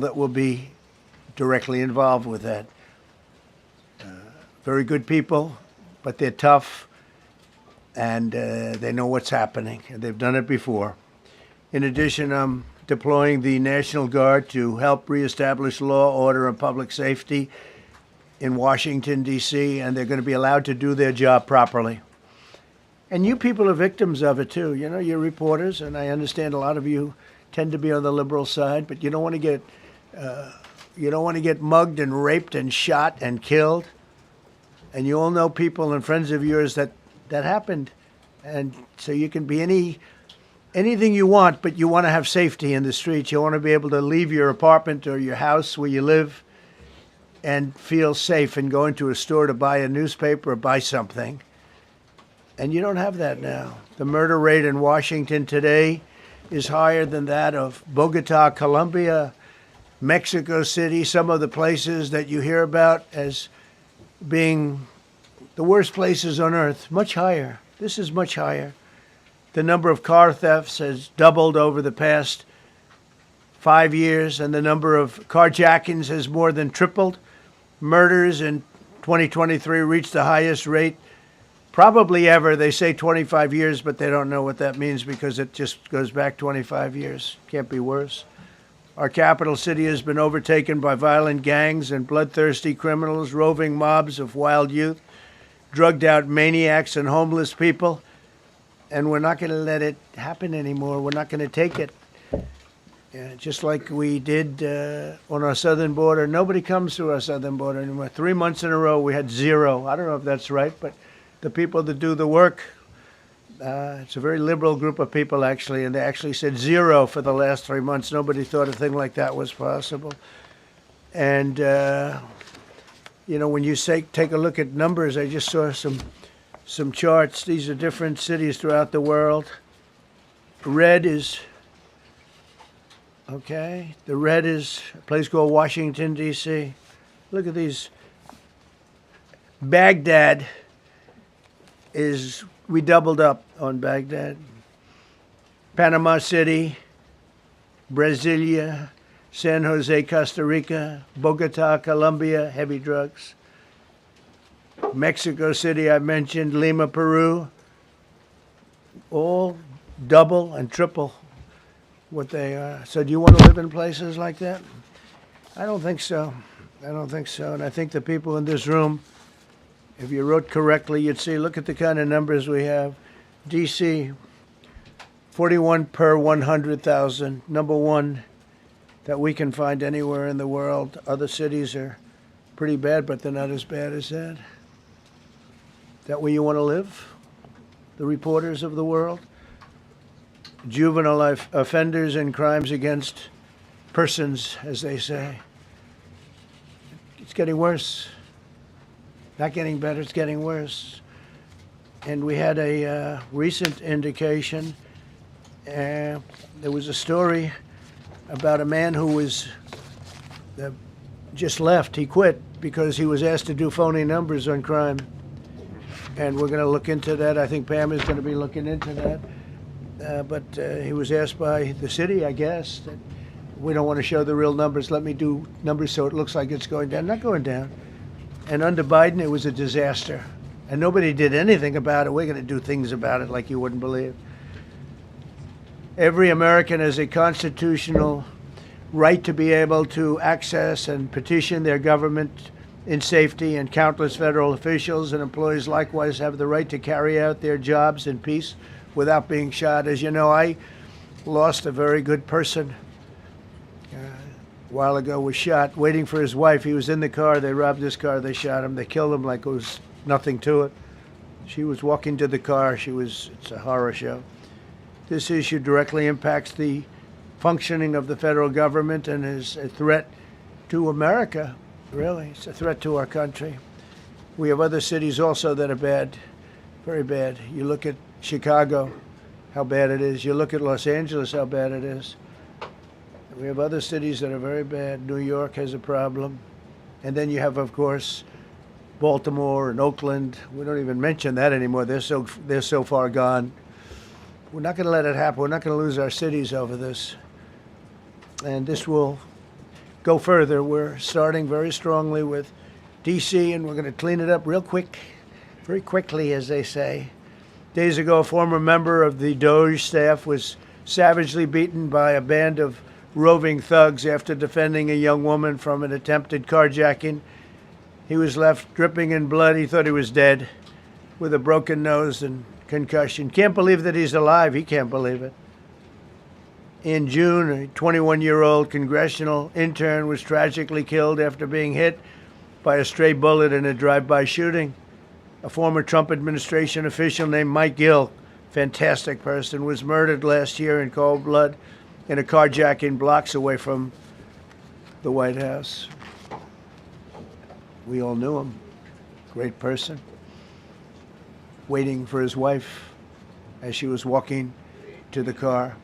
that will be directly involved with that. Very good people, but they're tough, and they know what's happening, and they've done it before. In addition, I'm deploying the National Guard to help reestablish law, order, and public safety in Washington, D.C., and they're going to be allowed to do their job properly. And you people are victims of it, too. You know, you're reporters, and I understand a lot of you tend to be on the liberal side, but you don't want to get mugged and raped and shot and killed. And you all know people and friends of yours that happened. And so you can be anything you want, but you want to have safety in the streets. You want to be able to leave your apartment or your house where you live and feel safe and go into a store to buy a newspaper or buy something. And you don't have that now. The murder rate in Washington today is higher than that of Bogota, Colombia, Mexico City, some of the places that you hear about as being the worst places on earth, much higher. This is much higher. The number of car thefts has doubled over the past 5 years, and the number of carjackings has more than tripled. Murders in 2023 reached the highest rate probably ever. They say 25 years, but they don't know what that means because it just goes back 25 years. Can't be worse. Our capital city has been overtaken by violent gangs and bloodthirsty criminals, roving mobs of wild youth, drugged out maniacs and homeless people. And we're not going to let it happen anymore. We're not going to take it. Just like we did on our southern border. Nobody comes through our southern border anymore. 3 months in a row, we had zero. I don't know if that's right, but the people that do the work, it's a very liberal group of people, actually, and they actually said zero for the last 3 months. Nobody thought a thing like that was possible. And, when you take a look at numbers, I just saw some charts. These are different cities throughout the world. Red is, okay, the red is a place called Washington, D.C. Look at these. Baghdad we doubled up on Baghdad. Panama City, Brasilia, San Jose, Costa Rica, Bogota, Colombia, heavy drugs. Mexico City, I mentioned, Lima, Peru, all double and triple what they are. So do you want to live in places like that? I don't think so. And I think the people in this room, if you wrote correctly, you'd see, look at the kind of numbers we have. D.C., 41 per 100,000, number one that we can find anywhere in the world. Other cities are pretty bad, but they're not as bad as that. Is that where you want to live? The reporters of the world? Juvenile offenders and crimes against persons, as they say. It's getting worse. Not getting better, it's getting worse. And we had a recent indication. There was a story about a man who was just left. He quit because he was asked to do phony numbers on crime. And we're going to look into that. I think Pam is going to be looking into that. But he was asked by the city, I guess, that we don't want to show the real numbers. Let me do numbers so it looks like it's going down. Not going down. And under Biden, it was a disaster. And nobody did anything about it. We're going to do things about it like you wouldn't believe. Every American has a constitutional right to be able to access and petition their government in safety, and countless federal officials and employees likewise have the right to carry out their jobs in peace without being shot. As you know, I lost a very good person a while ago, was shot waiting for his wife. He was in the car. They robbed his car. They shot him. They killed him like it was nothing to it. She was walking to the car. It's a horror show. This issue directly impacts the functioning of the federal government and is a threat to America, really. It's a threat to our country. We have other cities also that are bad, very bad. You look at Chicago, how bad it is. You look at Los Angeles, how bad it is. We have other cities that are very bad. New York has a problem. And then you have, of course, Baltimore and Oakland. We don't even mention that anymore. They're so far gone. We're not going to let it happen. We're not going to lose our cities over this. And this will go further. We're starting very strongly with D.C., and we're going to clean it up real quick, very quickly, as they say. Days ago, a former member of the Doge staff was savagely beaten by a band of roving thugs after defending a young woman from an attempted carjacking. He was left dripping in blood. He thought he was dead, with a broken nose and concussion. Can't believe that he's alive. He can't believe it. In June, a 21-year-old congressional intern was tragically killed after being hit by a stray bullet in a drive-by shooting. A former Trump administration official named Mike Gill, fantastic person, was murdered last year in cold blood in a carjacking blocks away from the White House. We all knew him. Great person. Waiting for his wife as she was walking to the car.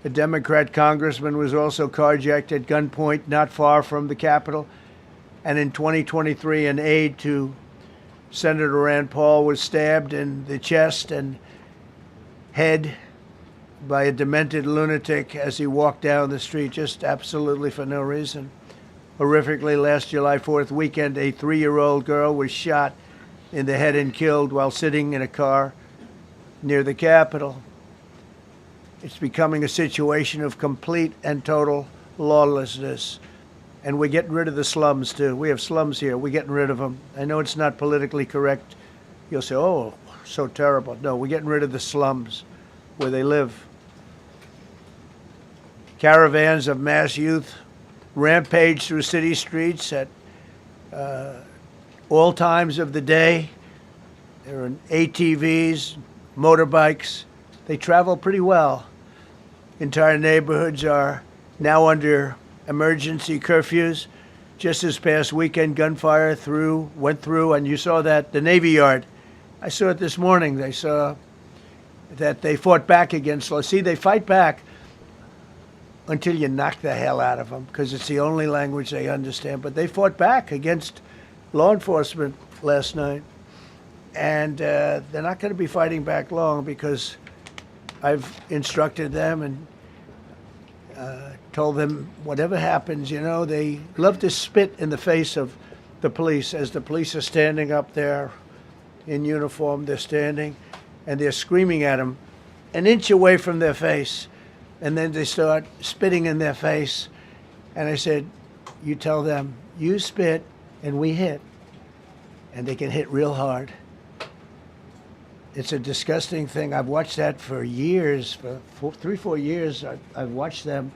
A Democrat congressman was also carjacked at gunpoint not far from the Capitol. And in 2023, an aide to Senator Rand Paul was stabbed in the chest and head by a demented lunatic as he walked down the street, just absolutely for no reason. Horrifically, last July 4th weekend, a 3-year-old girl was shot in the head and killed while sitting in a car near the Capitol. It's becoming a situation of complete and total lawlessness. And we're getting rid of the slums, too. We have slums here. We're getting rid of them. I know it's not politically correct. You'll say, oh, so terrible. No, we're getting rid of the slums where they live. Caravans of mass youth rampage through city streets at all times of the day. There are ATVs, motorbikes. They travel pretty well. Entire neighborhoods are now under emergency curfews. Just this past weekend, gunfire went through, and you saw that, the Navy Yard. I saw it this morning. They saw that they fought back against law. See, they fight back until you knock the hell out of them, because it's the only language they understand. But they fought back against law enforcement last night. And they're not going to be fighting back long, because I've instructed them and told them whatever happens, they love to spit in the face of the police. As the police are standing up there in uniform, they're standing and they're screaming at them an inch away from their face. And then they start spitting in their face. And I said, you tell them, you spit and we hit. And they can hit real hard. It's a disgusting thing. I've watched that for years, for 3-4 years. I've watched them.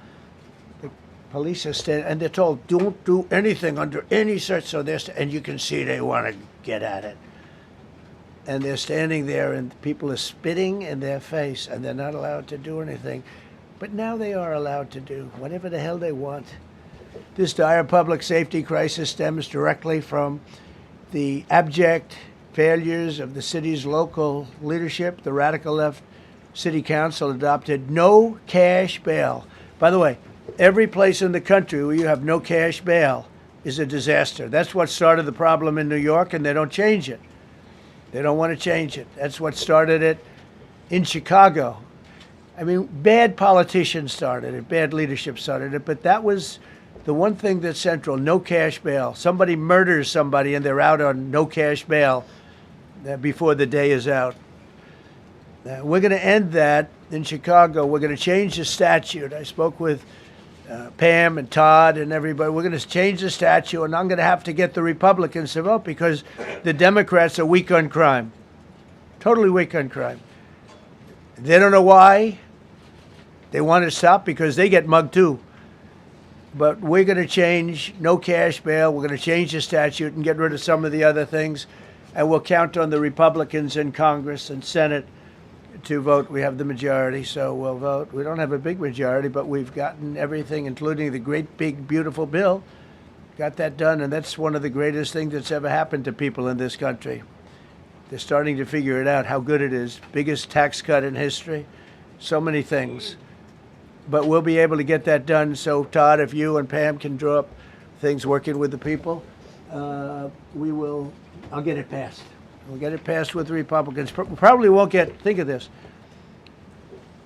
The police are standing, and they're told, don't do anything under any search. So and you can see they want to get at it. And they're standing there, and people are spitting in their face, and they're not allowed to do anything. But now they are allowed to do whatever the hell they want. This dire public safety crisis stems directly from the abject failures of the city's local leadership. The radical left city council adopted no cash bail. By the way, every place in the country where you have no cash bail is a disaster. That's what started the problem in New York, and they don't change it. They don't want to change it. That's what started it in Chicago. I mean, bad politicians started it, bad leadership started it, but that was the one thing that's central, no cash bail. Somebody murders somebody and they're out on no cash bail before the day is out. We're going to end that in Chicago. We're going to change the statute. I spoke with Pam and Todd and everybody. We're going to change the statute, and I'm going to have to get the Republicans to vote because the Democrats are weak on crime, totally weak on crime. They don't know why. They want to stop because they get mugged too. But we're going to change no cash bail. We're going to change the statute and get rid of some of the other things. And we'll count on the Republicans in Congress and Senate to vote. We have the majority, so we'll vote. We don't have a big majority, but we've gotten everything, including the great, big, beautiful bill. Got that done, and that's one of the greatest things that's ever happened to people in this country. They're starting to figure it out, how good it is. Biggest tax cut in history. So many things. But we'll be able to get that done. So, Todd, if you and Pam can draw up things working with the people, we will. I'll get it passed. We'll get it passed with the Republicans. Probably won't get, think of this,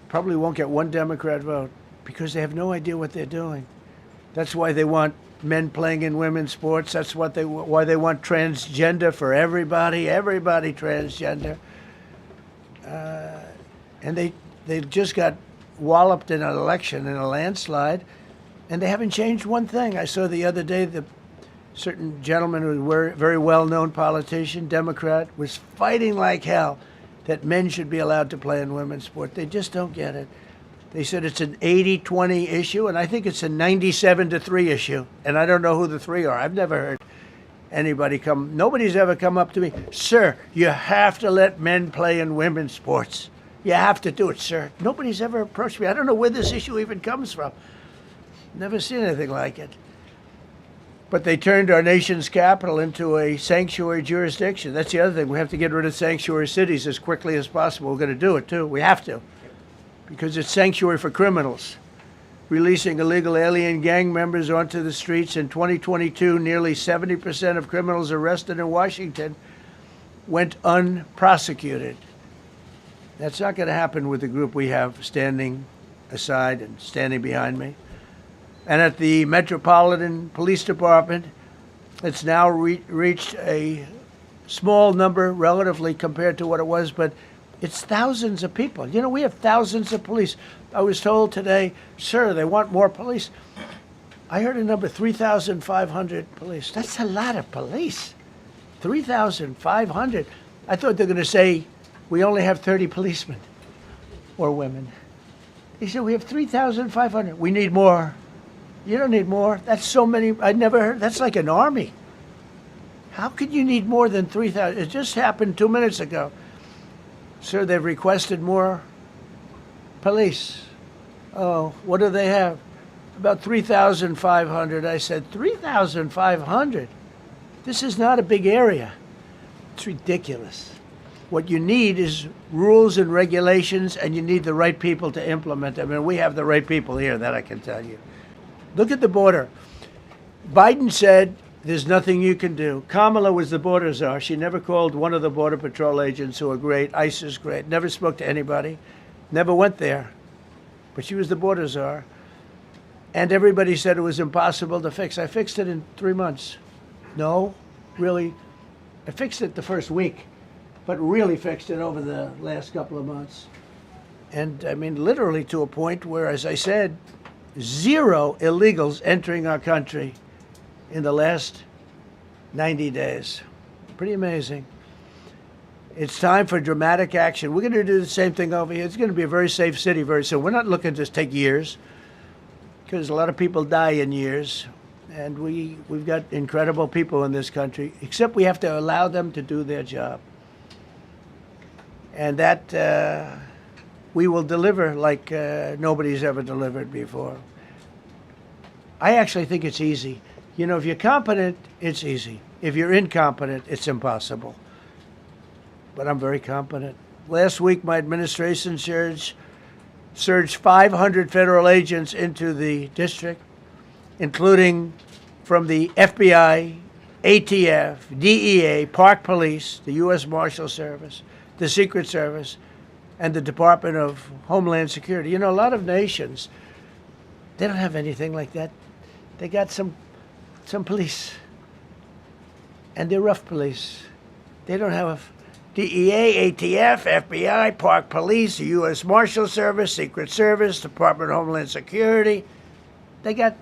probably won't get one Democrat vote because they have no idea what they're doing. That's why they want men playing in women's sports. That's why they want transgender for everybody. Everybody transgender. And they just got walloped in an election, in a landslide, and they haven't changed one thing. I saw the other day the certain gentleman who was a very well-known politician, Democrat, was fighting like hell that men should be allowed to play in women's sport. They just don't get it. They said it's an 80-20 issue, and I think it's a 97-3 issue. And I don't know who the three are. I've never heard anybody nobody's ever come up to me, sir, you have to let men play in women's sports. You have to do it, sir. Nobody's ever approached me. I don't know where this issue even comes from. Never seen anything like it. But they turned our nation's capital into a sanctuary jurisdiction. That's the other thing. We have to get rid of sanctuary cities as quickly as possible. We're going to do it, too. We have to. Because it's sanctuary for criminals. Releasing illegal alien gang members onto the streets in 2022, nearly 70% of criminals arrested in Washington went unprosecuted. That's not going to happen with the group we have standing aside and standing behind me. And at the Metropolitan Police Department, it's now reached a small number relatively compared to what it was, but it's thousands of people. You know, we have thousands of police. I was told today, sir, they want more police. I heard a number, 3,500 police. That's a lot of police. 3,500. I thought they were going to say, we only have 30 policemen or women. He said, we have 3,500. We need more. You don't need more. That's so many. I never heard. That's like an army. How could you need more than 3,000? It just happened 2 minutes ago. Sir, they've requested more police. Oh, what do they have? About 3,500. I said, 3,500? This is not a big area. It's ridiculous. What you need is rules and regulations, and you need the right people to implement them. And we have the right people here, that I can tell you. Look at the border. Biden said there's nothing you can do. Kamala was the border czar. She never called one of the Border Patrol agents who are great. ICE is great. Never spoke to anybody. Never went there. But she was the border czar. And everybody said it was impossible to fix. I fixed it in 3 months. No, really. I fixed it the first week, but really fixed it over the last couple of months. And I mean, literally to a point where, as I said, 0 illegals entering our country in the last 90 days. Pretty amazing. It's time for dramatic action. We're going to do the same thing over here. It's going to be a very safe city very soon. We're not looking to take years, because a lot of people die in years. And we've got incredible people in this country, except we have to allow them to do their job. And that we will deliver like nobody's ever delivered before. I actually think it's easy. You know, if you're competent, it's easy. If you're incompetent, it's impossible. But I'm very competent. Last week, my administration surged 500 federal agents into the district, including from the FBI, ATF, DEA, Park Police, the U.S. Marshal Service, the Secret Service, and the Department of Homeland Security. You know, a lot of nations, they don't have anything like that. They got some police, and they're rough police. They don't have DEA, ATF, FBI, Park Police, the U.S. Marshal Service, Secret Service, Department of Homeland Security. They got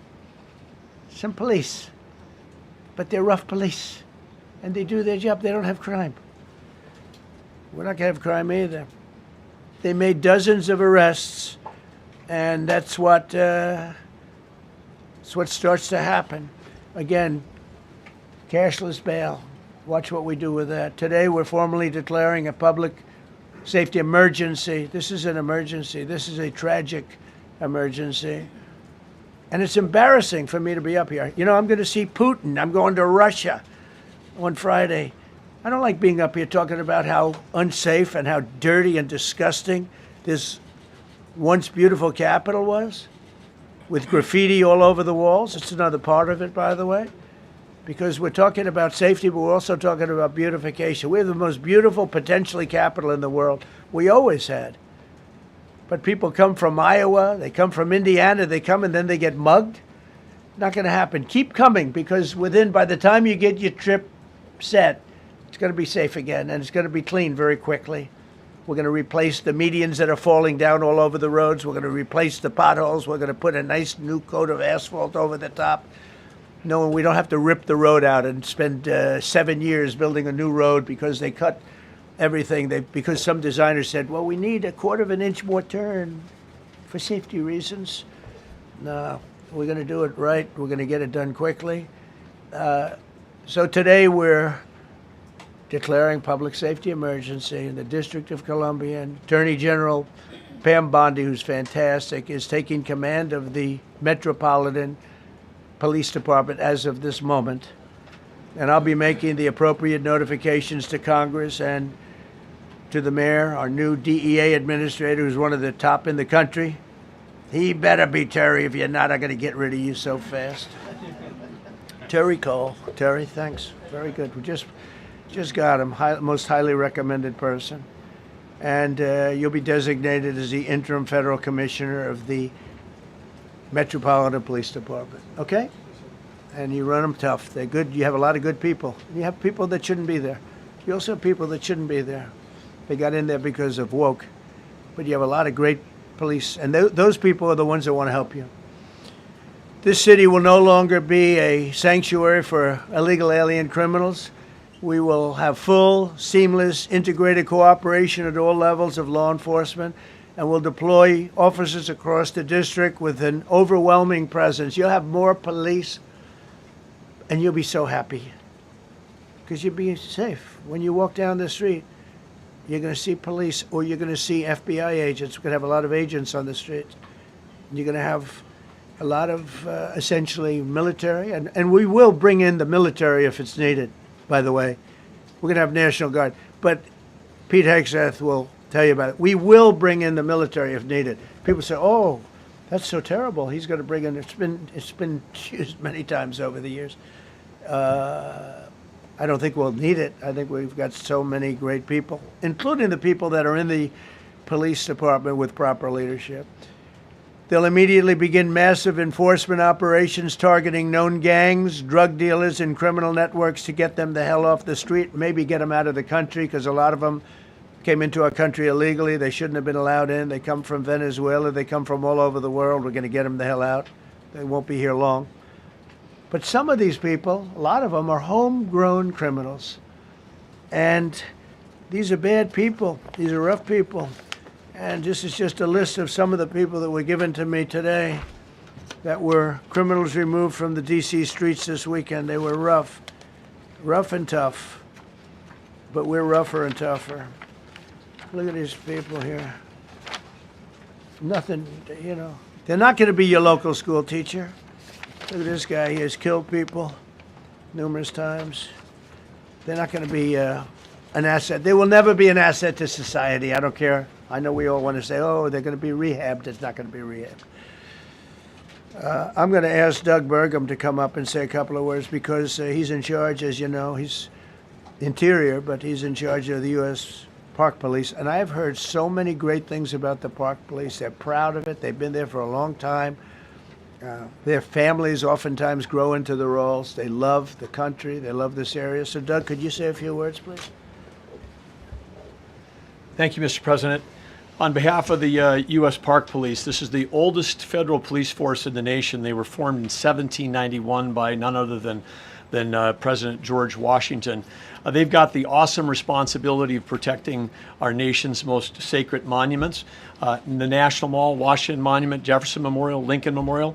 some police, but they're rough police, and they do their job. They don't have crime. We're not going to have crime either. They made dozens of arrests, and that's what starts to happen. Again, cashless bail. Watch what we do with that. Today, we're formally declaring a public safety emergency. This is an emergency. This is a tragic emergency. And it's embarrassing for me to be up here. You know, I'm going to see Putin. I'm going to Russia on Friday. I don't like being up here talking about how unsafe and how dirty and disgusting this once beautiful capital was, with graffiti all over the walls. It's another part of it, by the way, because we're talking about safety, but we're also talking about beautification. We have the most beautiful, potentially, capital in the world. We always had. But people come from Iowa, they come from Indiana, they come and then they get mugged. Not going to happen. Keep coming, because by the time you get your trip set, it's going to be safe again, and it's going to be clean very quickly. We're going to replace the medians that are falling down all over the roads. We're going to replace the potholes. We're going to put a nice new coat of asphalt over the top. No, we don't have to rip the road out and spend 7 years building a new road because they cut everything. Because some designers said, well, we need a 1/4 of an inch more turn for safety reasons. No, we're going to do it right. We're going to get it done quickly. So today we're declaring public safety emergency in the District of Columbia. And Attorney General Pam Bondi, who's fantastic, is taking command of the Metropolitan Police Department as of this moment. And I'll be making the appropriate notifications to Congress and to the mayor, our new DEA administrator, who's one of the top in the country. He better be Terry. If you're not, I'm going to get rid of you so fast. Terry Cole. Terry, thanks. Very good. We just got him. Most highly recommended person. And you'll be designated as the interim federal commissioner of the Metropolitan Police Department. Okay? And you run them tough. They're good. You have a lot of good people. You have people that shouldn't be there. You also have people that shouldn't be there. They got in there because of woke. But you have a lot of great police. And those people are the ones that want to help you. This city will no longer be a sanctuary for illegal alien criminals. We will have full, seamless, integrated cooperation at all levels of law enforcement, and we'll deploy officers across the district with an overwhelming presence. You'll have more police, and you'll be so happy because you'll be safe. When you walk down the street, you're going to see police, or you're going to see FBI agents. We're going to have a lot of agents on the street. You're going to have a lot of essentially military, and we will bring in the military if it's needed. By the way, we're going to have National Guard, but Pete Hegseth will tell you about it. We will bring in the military if needed. People say, "Oh, that's so terrible. He's going to bring in." It's been used many times over the years. I don't think we'll need it. I think we've got so many great people, including the people that are in the police department with proper leadership. They'll immediately begin massive enforcement operations targeting known gangs, drug dealers, and criminal networks to get them the hell off the street, maybe get them out of the country, because a lot of them came into our country illegally. They shouldn't have been allowed in. They come from Venezuela. They come from all over the world. We're going to get them the hell out. They won't be here long. But some of these people, a lot of them, are homegrown criminals. And these are bad people. These are rough people. And this is just a list of some of the people that were given to me today that were criminals removed from the D.C. streets this weekend. They were rough and tough, but we're rougher and tougher. Look at these people here. Nothing, you know. They're not going to be your local school teacher. Look at this guy. He has killed people numerous times. They're not going to be an asset. They will never be an asset to society. I don't care. I know we all want to say, oh, they're going to be rehabbed. It's not going to be rehabbed. I'm going to ask Doug Burgum to come up and say a couple of words because he's in charge, as you know. He's Interior, but he's in charge of the U.S. Park Police. And I've heard so many great things about the Park Police. They're proud of it. They've been there for a long time. Their families oftentimes grow into the roles. They love the country. They love this area. So, Doug, could you say a few words, please? Thank you, Mr. President. On behalf of the U.S. Park Police, this is the oldest federal police force in the nation. They were formed in 1791 by none other than President George Washington. They've got the awesome responsibility of protecting our nation's most sacred monuments. The National Mall, Washington Monument, Jefferson Memorial, Lincoln Memorial,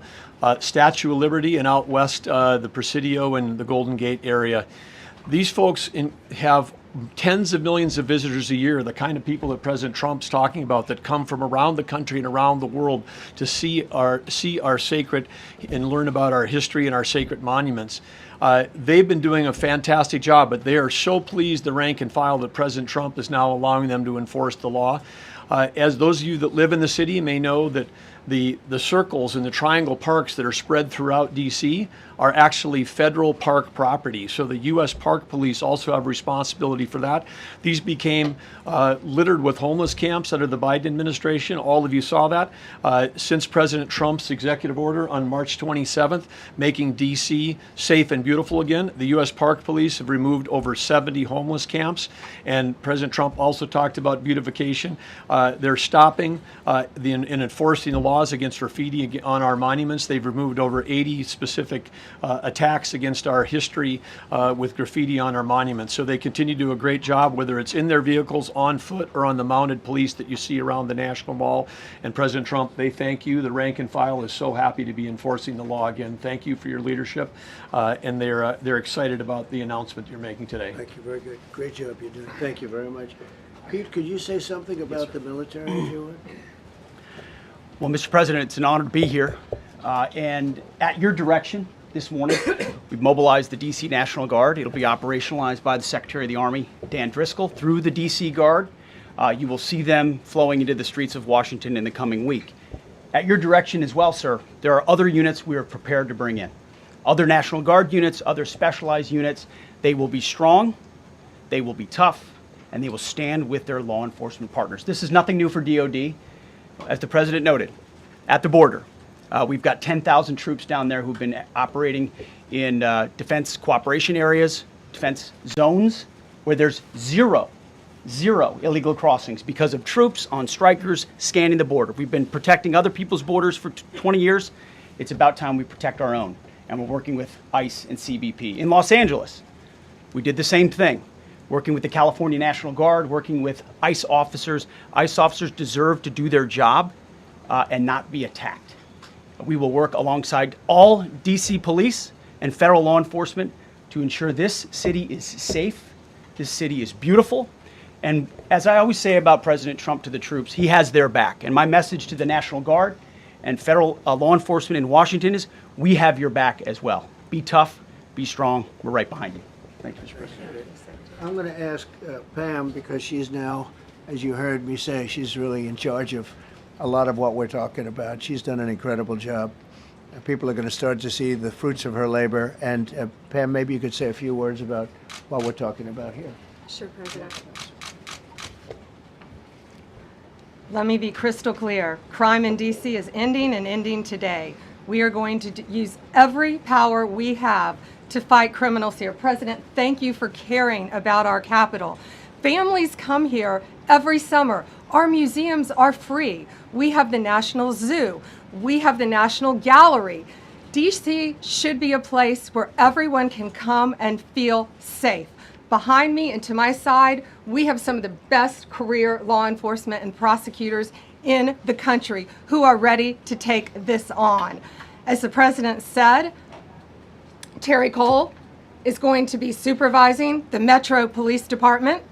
Statue of Liberty, and out west, the Presidio and the Golden Gate area. These folks have tens of millions of visitors a year, the kind of people that President Trump's talking about that come from around the country and around the world to see our sacred and learn about our history and our sacred monuments. They've been doing a fantastic job, but they are so pleased, the rank and file, that President Trump is now allowing them to enforce the law. As those of you that live in the city may know that the circles and the triangle parks that are spread throughout DC are actually federal park property. So the U.S. Park Police also have responsibility for that. These became littered with homeless camps under the Biden administration. All of you saw that. Since President Trump's executive order on March 27th, making DC safe and beautiful again, the U.S. Park Police have removed over 70 homeless camps. And President Trump also talked about beautification. They're stopping and enforcing the laws against graffiti on our monuments. They've removed over 80 specific attacks against our history with graffiti on our monuments. So they continue to do a great job, whether it's in their vehicles, on foot, or on the mounted police that you see around the National Mall. And President Trump, they thank you. The rank and file is so happy to be enforcing the law again. Thank you for your leadership, and they're excited about the announcement you're making today. Thank you. Very good. Great job you're doing. Thank you very much. Pete, could you say something about the military, if you would? Well, Mr. President, it's an honor to be here. And at your direction this morning, we've mobilized the D.C. National Guard. It'll be operationalized by the Secretary of the Army, Dan Driscoll, through the D.C. Guard. You will see them flowing into the streets of Washington in the coming week. At your direction as well, sir, there are other units we are prepared to bring in. Other National Guard units, other specialized units. They will be strong, they will be tough, and they will stand with their law enforcement partners. This is nothing new for DOD. As the President noted, at the border, we've got 10,000 troops down there who've been operating in defense cooperation areas, defense zones, where there's zero illegal crossings because of troops on strikers scanning the border. We've been protecting other people's borders for 20 years. It's about time we protect our own, and we're working with ICE and CBP. In Los Angeles, we did the same thing, working with the California National Guard, working with ICE officers. ICE officers deserve to do their job and not be attacked. We will work alongside all DC police and federal law enforcement to ensure this city is safe, this city is beautiful. And as I always say about President Trump to the troops, he has their back. And my message to the National Guard and federal law enforcement in Washington is, we have your back as well. Be tough, be strong, we're right behind you. Thank you, Mr. President. I'm going to ask Pam, because she's now, as you heard me say, she's really in charge of a lot of what we're talking about. She's done an incredible job. People are going to start to see the fruits of her labor. And Pam, maybe you could say a few words about what we're talking about here. Sure, President. Let me be crystal clear. Crime in D.C. is ending, and ending today. We are going to use every power we have to fight criminals here. President, thank you for caring about our capital. Families come here every summer. Our museums are free. We have the National Zoo. We have the National Gallery. DC should be a place where everyone can come and feel safe. Behind me and to my side, we have some of the best career law enforcement and prosecutors in the country who are ready to take this on. As the President said, Terry Cole is going to be supervising the Metro Police Department.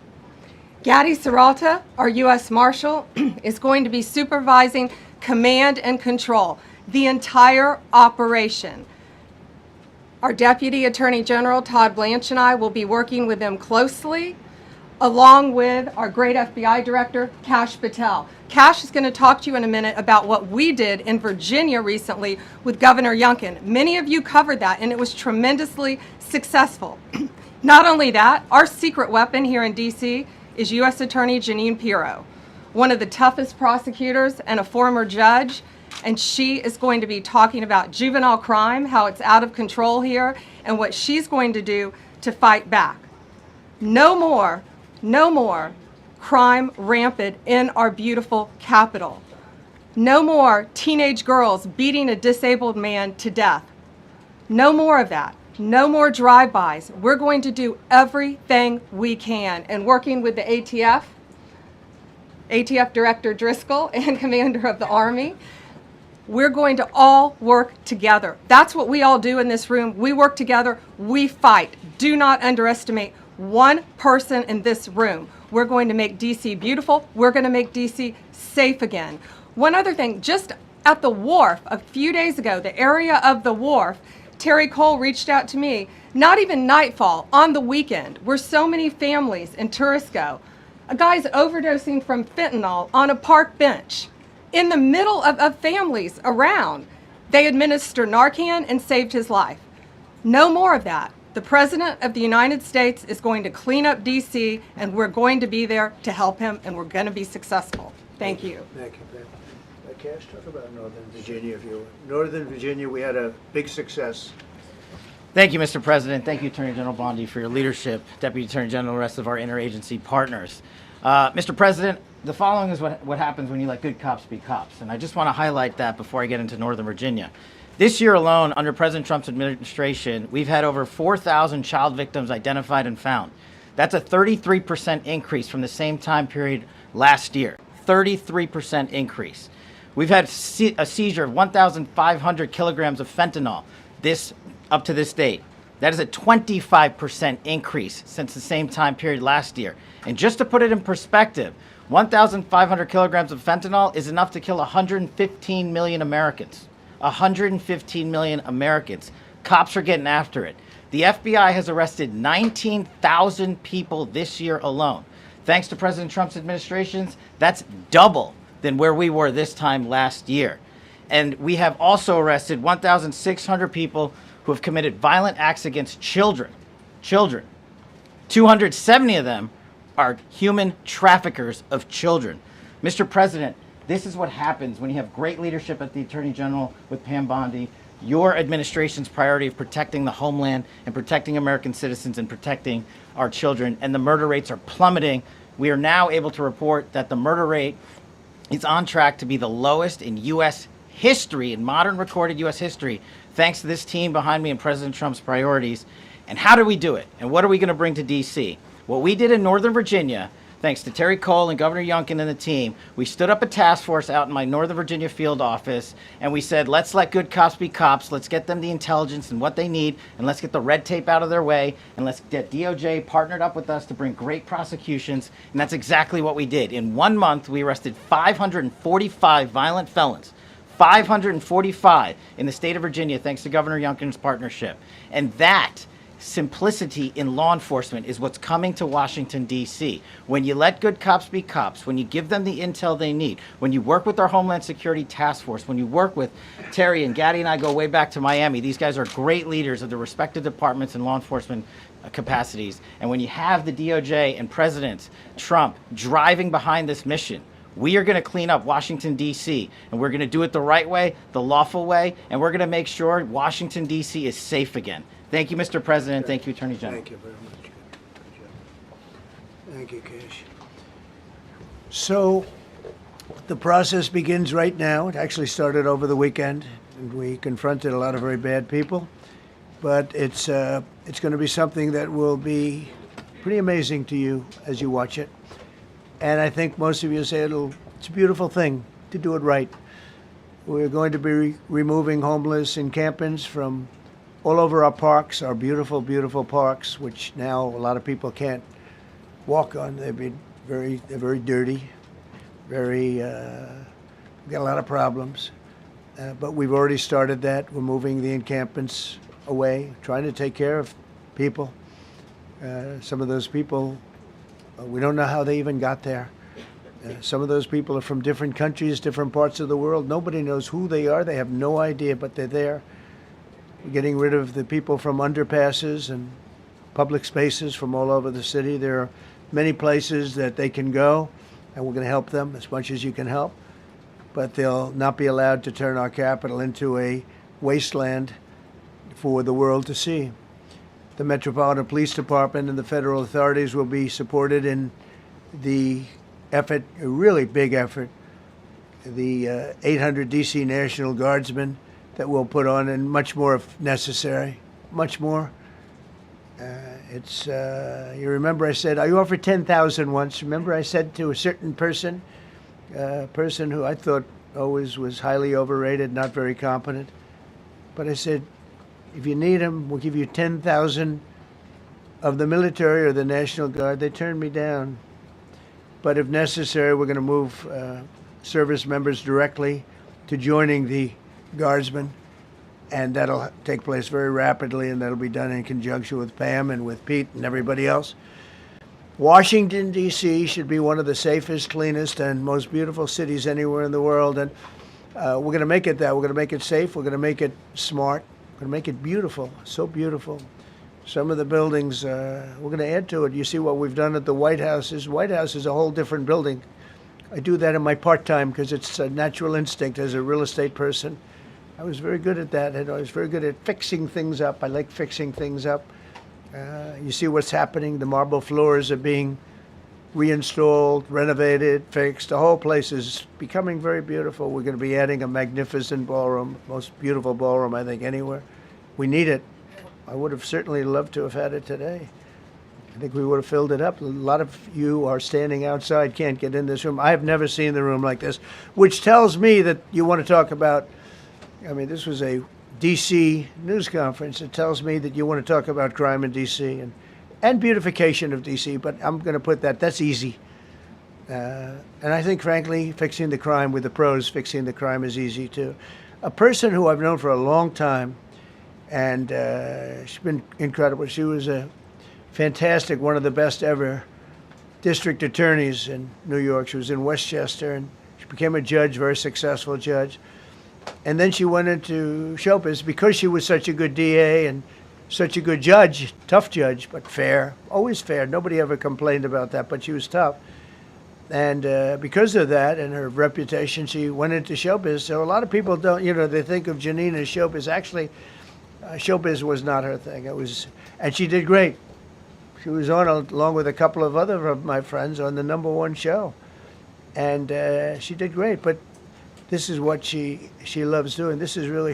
Gaddy Serralta, our U.S. Marshal, is going to be supervising command and control, the entire operation. Our Deputy Attorney General, Todd Blanche, and I will be working with them closely, along with our great FBI Director, Kash Patel. Kash is going to talk to you in a minute about what we did in Virginia recently with Governor Youngkin. Many of you covered that, and it was tremendously successful. Not only that, our secret weapon here in D.C. is U.S. Attorney Jeanine Pirro, one of the toughest prosecutors and a former judge, and she is going to be talking about juvenile crime, how it's out of control here, and what she's going to do to fight back. No more crime rampant in our beautiful capital. No more teenage girls beating a disabled man to death. No more of that. No more drive-bys. We're going to do everything we can. And working with the ATF Director Driscoll and Commander of the Army, we're going to all work together. That's what we all do in this room. We work together, we fight. Do not underestimate one person in this room. We're going to make DC beautiful. We're going to make DC safe again. One other thing, just at the wharf a few days ago, the area of the wharf, Terry Cole reached out to me, not even nightfall, on the weekend, where so many families and tourists go. A guy's overdosing from fentanyl on a park bench in the middle of families around. They administered Narcan and saved his life. No more of that. The President of the United States is going to clean up D.C., and we're going to be there to help him, and we're going to be successful. Thank you. Thank you, Ben. Cash, talk about Northern Virginia, if you would. Northern Virginia, we had a big success. Thank you, Mr. President. Thank you, Attorney General Bondi, for your leadership, Deputy Attorney General, and the rest of our interagency partners. Mr. President, the following is what happens when you let good cops be cops, and I just want to highlight that before I get into Northern Virginia. This year alone, under President Trump's administration, we've had over 4,000 child victims identified and found. That's a 33% increase from the same time period last year. 33% increase. We've had a seizure of 1,500 kilograms of fentanyl up to this date. That is a 25% increase since the same time period last year. And just to put it in perspective, 1,500 kilograms of fentanyl is enough to kill 115 million Americans. 115 million Americans. Cops are getting after it. The FBI has arrested 19,000 people this year alone. Thanks to President Trump's administrations, that's double than where we were this time last year. And we have also arrested 1,600 people who have committed violent acts against children. 270 of them are human traffickers of children. Mr. President, this is what happens when you have great leadership at the Attorney General with Pam Bondi, your administration's priority of protecting the homeland and protecting American citizens and protecting our children, and the murder rates are plummeting. We are now able to report that the murder rate is on track to be the lowest in U.S. history, in modern recorded U.S. history, thanks to this team behind me and President Trump's priorities. And how do we do it? And what are we going to bring to D.C.? What we did in Northern Virginia, thanks to Terry Cole and Governor Youngkin and the team, we stood up a task force out in my Northern Virginia field office, and we said, let's let good cops be cops, let's get them the intelligence and what they need, and let's get the red tape out of their way, and let's get DOJ partnered up with us to bring great prosecutions, and that's exactly what we did. In 1 month, we arrested 545 violent felons. 545 in the state of Virginia, thanks to Governor Youngkin's partnership. And that simplicity in law enforcement is what's coming to Washington, D.C. When you let good cops be cops, when you give them the intel they need, when you work with our Homeland Security Task Force, when you work with Terry and Gaddy and I go way back to Miami, these guys are great leaders of the respective departments and law enforcement capacities. And when you have the DOJ and President Trump driving behind this mission, we are going to clean up Washington, D.C., and we're going to do it the right way, the lawful way, and we're going to make sure Washington, D.C. is safe again. Thank you, Mr. President. Thank you, Attorney General. Thank you very much. Good job. Thank you, Cash. So the process begins right now. It actually started over the weekend, and we confronted a lot of very bad people. But it's going to be something that will be pretty amazing to you as you watch it. And I think most of you say it's a beautiful thing to do it right. We're going to be removing homeless encampments from all over our parks, our beautiful, beautiful parks, which now a lot of people can't walk on. They're very dirty, we've got a lot of problems. But we've already started that. We're moving the encampments away, trying to take care of people. Some of those people, we don't know how they even got there. Some of those people are from different countries, different parts of the world. Nobody knows who they are. They have no idea, but they're there. We're getting rid of the people from underpasses and public spaces from all over the city. There are many places that they can go, and we're going to help them as much as you can help. But they'll not be allowed to turn our capital into a wasteland for the world to see. The Metropolitan Police Department and the federal authorities will be supported in the effort, a really big effort, the 800 D.C. National Guardsmen that we'll put on, and much more if necessary, much more. You remember I said, I offered 10,000 once. Remember I said to a certain person, who I thought always was highly overrated, not very competent, but I said, if you need them, we'll give you 10,000 of the military or the National Guard. They turned me down. But if necessary, we're going to move service members directly to joining the Guardsmen, and that'll take place very rapidly, and that'll be done in conjunction with Pam and with Pete and everybody else. Washington, D.C. should be one of the safest, cleanest, and most beautiful cities anywhere in the world. And we're going to make it that. We're going to make it safe. We're going to make it smart. We're going to make it beautiful, so beautiful. Some of the buildings, we're going to add to it. You see what we've done at the White House. White House is a whole different building. I do that in my part-time because it's a natural instinct as a real estate person. I was very good at that, and I was very good at fixing things up. I like fixing things up. You see what's happening. The marble floors are being reinstalled, renovated, fixed. The whole place is becoming very beautiful. We're going to be adding a magnificent ballroom, most beautiful ballroom, I think, anywhere. We need it. I would have certainly loved to have had it today. I think we would have filled it up. A lot of you are standing outside, can't get in this room. I have never seen the room like this, which tells me that you want to talk about, I mean, this was a D.C. news conference. It tells me that you want to talk about crime in D.C. and beautification of D.C., but I'm going to put that's easy. And I think, frankly, fixing the crime with the pros, fixing the crime is easy, too. A person who I've known for a long time, and she's been incredible. She was a fantastic, one of the best ever district attorneys in New York. She was in Westchester, and she became a judge, very successful judge. And then she went into showbiz because she was such a good DA and such a good judge, tough judge, but fair, always fair. Nobody ever complained about that, but she was tough. And because of that and her reputation, she went into showbiz. So a lot of people don't, they think of Janine as showbiz. Actually, showbiz was not her thing. And she did great. She was on, along with a couple of other of my friends, on the #1 show. And she did great. But this is what she loves doing. This is really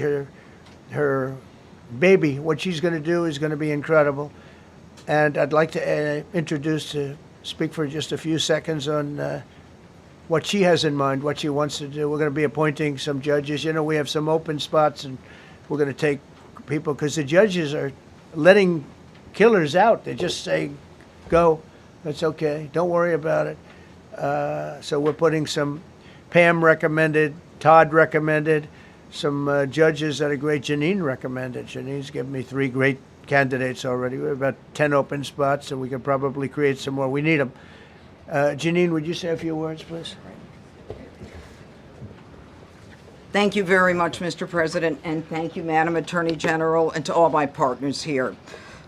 her baby. What she's going to do is going to be incredible. And I'd like to speak for just a few seconds on what she has in mind, what she wants to do. We're going to be appointing some judges. We have some open spots, and we're going to take people, because the judges are letting killers out. They just say, go, that's okay, don't worry about it. So we're putting some, Pam recommended, Todd recommended, some judges that are great. Janine recommended. Janine's given me 3 great candidates already. We have about 10 open spots, and we could probably create some more. We need them. Janine, would you say a few words, please? Thank you very much, Mr. President, and thank you, Madam Attorney General, and to all my partners here.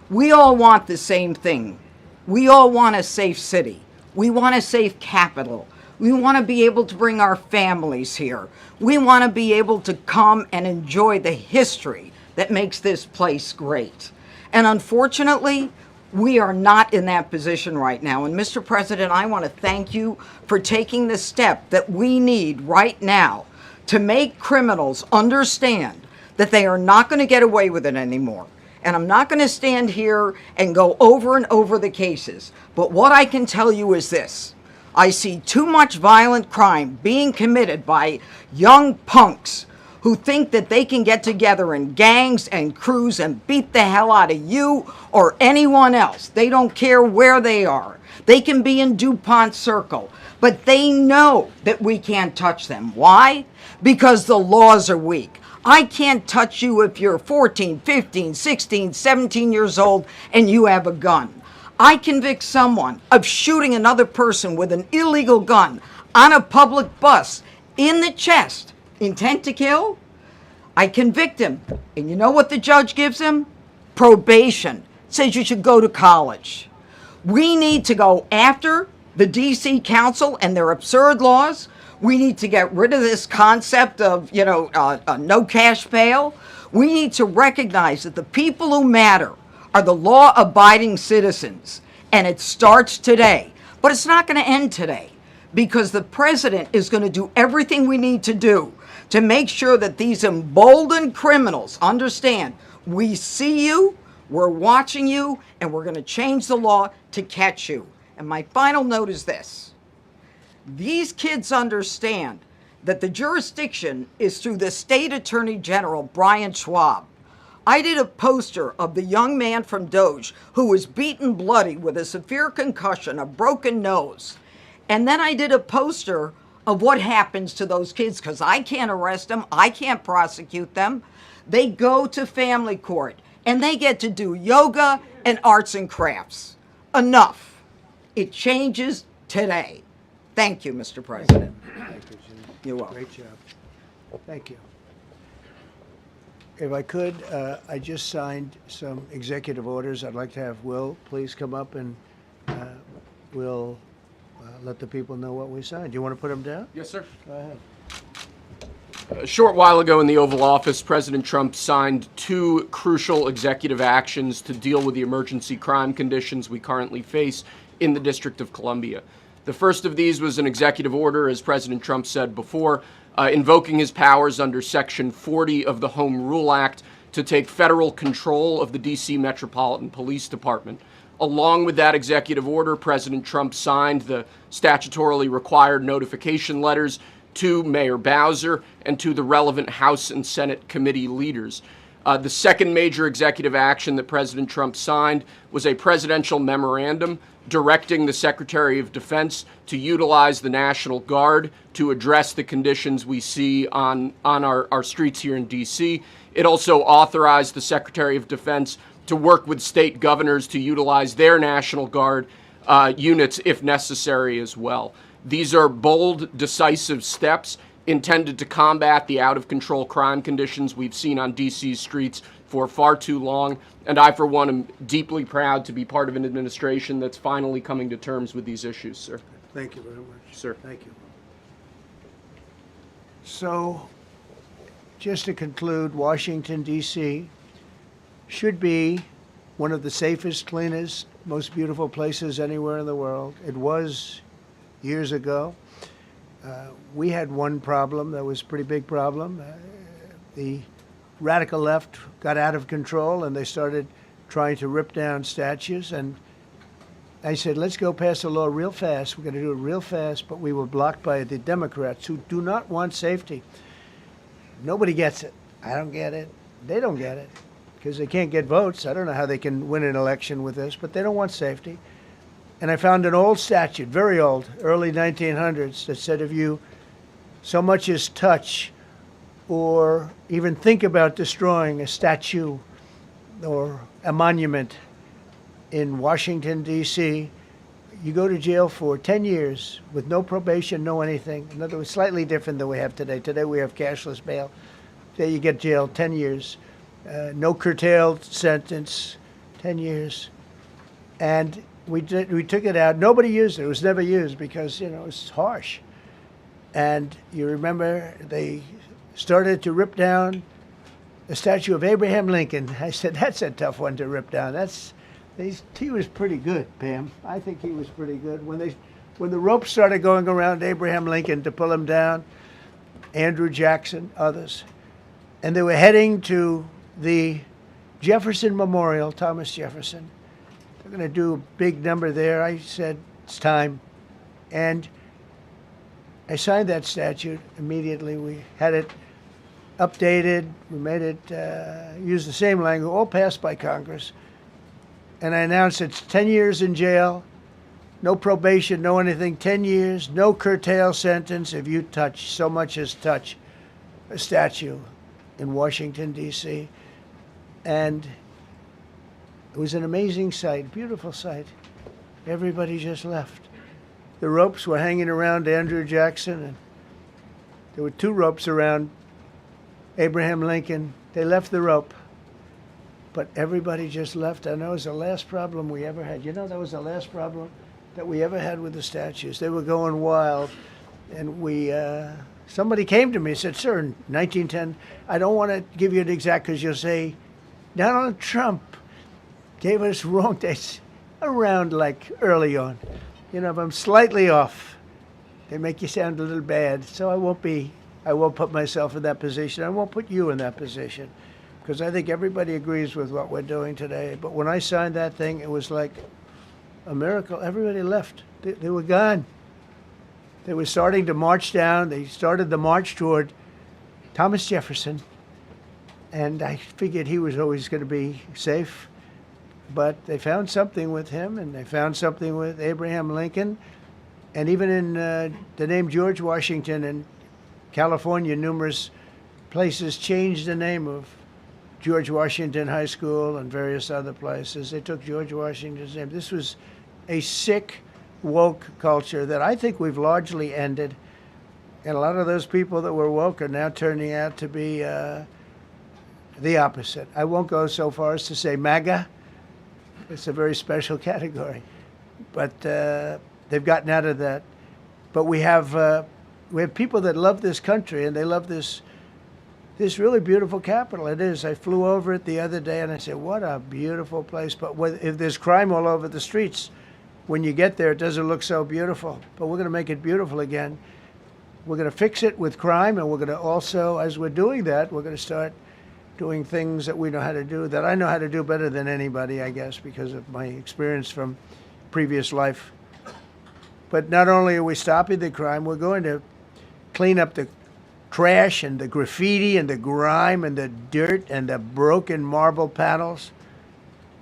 We all want the same thing. We all want a safe city. We want a safe capital. We want to be able to bring our families here. We want to be able to come and enjoy the history that makes this place great. And unfortunately, we are not in that position right now. And Mr. President, I want to thank you for taking the step that we need right now to make criminals understand that they are not going to get away with it anymore. And I'm not going to stand here and go over and over the cases. But what I can tell you is this. I see too much violent crime being committed by young punks who think that they can get together in gangs and crews and beat the hell out of you or anyone else. They don't care where they are. They can be in DuPont Circle, but they know that we can't touch them. Why? Because the laws are weak. I can't touch you if you're 14, 15, 16, 17 years old and you have a gun. I convict someone of shooting another person with an illegal gun on a public bus in the chest, intent to kill. I convict him. And you know what the judge gives him? Probation. Says you should go to college. We need to go after the D.C. Council and their absurd laws. We need to get rid of this concept of, no cash bail. We need to recognize that the people who matter are the law-abiding citizens. And it starts today. But it's not going to end today, because the president is going to do everything we need to do to make sure that these emboldened criminals understand we see you, we're watching you, and we're going to change the law to catch you. And my final note is this. These kids understand that the jurisdiction is through the State Attorney General, Brian Schwab. I did a poster of the young man from Doge who was beaten bloody with a severe concussion, a broken nose. And then I did a poster of what happens to those kids, because I can't arrest them, I can't prosecute them. They go to family court and they get to do yoga and arts and crafts. Enough. It changes today. Thank you, Mr. President. Thank you, Jim. You're welcome. Great job. Thank you. If I could, I just signed some executive orders. I'd like to have Will please come up and we'll let the people know what we signed. Do you want to put them down? Yes, sir. Go ahead. A short while ago in the Oval Office, President Trump signed two crucial executive actions to deal with the emergency crime conditions we currently face in the District of Columbia. The first of these was an executive order, as President Trump said before, invoking his powers under Section 40 of the Home Rule Act to take federal control of the D.C. Metropolitan Police Department. Along with that executive order, President Trump signed the statutorily required notification letters to Mayor Bowser and to the relevant House and Senate committee leaders. The second major executive action that President Trump signed was a presidential memorandum directing the Secretary of Defense to utilize the National Guard to address the conditions we see on our streets here in D.C. It also authorized the Secretary of Defense to work with state governors to utilize their National Guard units if necessary as well. These are bold, decisive steps intended to combat the out-of-control crime conditions we've seen on D.C.'s streets for far too long, and I, for one, am deeply proud to be part of an administration that's finally coming to terms with these issues, sir. Thank you very much. Sir. Thank you. So, just to conclude, Washington, D.C. should be one of the safest, cleanest, most beautiful places anywhere in the world. It was years ago. We had one problem that was a pretty big problem. The radical left got out of control and they started trying to rip down statues. And I said, let's go pass a law real fast. We're going to do it real fast. But we were blocked by the Democrats who do not want safety. Nobody gets it. I don't get it. They don't get it because they can't get votes. I don't know how they can win an election with this, but they don't want safety. And I found an old statute, very old, early 1900s, that said if you so much as touch or even think about destroying a statue or a monument in Washington, D.C., you go to jail for 10 years with no probation, no anything. In other words, slightly different than we have today. Today we have cashless bail. There you get jailed 10 years. No curtailed sentence, 10 years. And we took it out. Nobody used it. It was never used because, you know, it's harsh. And you remember they started to rip down the statue of Abraham Lincoln. I said, that's a tough one to rip down. He was pretty good, Pam. I think he was pretty good. When the ropes started going around Abraham Lincoln to pull him down, Andrew Jackson, others, and they were heading to the Jefferson Memorial, Thomas Jefferson. They're going to do a big number there. I said, it's time. And I signed that statute immediately. We had it updated. We made it use the same language, all passed by Congress. And I announced it's 10 years in jail, no probation, no anything, 10 years, no curtail sentence if you touch, so much as touch a statue in Washington, D.C. And it was an amazing sight, beautiful sight. Everybody just left. The ropes were hanging around Andrew Jackson, and there were two ropes around Abraham Lincoln. They left the rope, but everybody just left. And that was the last problem we ever had. You know, that was the last problem that we ever had with the statues. They were going wild, and somebody came to me and said, sir, in 1910, I don't want to give you an exact because you'll say, Donald Trump gave us wrong dates around like early on. You know, if I'm slightly off, they make you sound a little bad. So I won't put myself in that position. I won't put you in that position because I think everybody agrees with what we're doing today. But when I signed that thing, it was like a miracle. Everybody left. They were gone. They were starting to march down. They started the march toward Thomas Jefferson. And I figured he was always going to be safe. But they found something with him, and they found something with Abraham Lincoln. And even in the name George Washington in California, numerous places changed the name of George Washington High School and various other places. They took George Washington's name. This was a sick, woke culture that I think we've largely ended. And a lot of those people that were woke are now turning out to be the opposite. I won't go so far as to say MAGA. It's a very special category. But they've gotten out of that. But we have people that love this country, and they love this really beautiful capital. It is. I flew over it the other day, and I said, what a beautiful place. But if there's crime all over the streets, when you get there, it doesn't look so beautiful. But we're going to make it beautiful again. We're going to fix it with crime, and we're going to also, as we're doing that, we're going to start doing things that we know how to do, that I know how to do better than anybody, I guess, because of my experience from previous life. But not only are we stopping the crime, we're going to clean up the trash and the graffiti and the grime and the dirt and the broken marble panels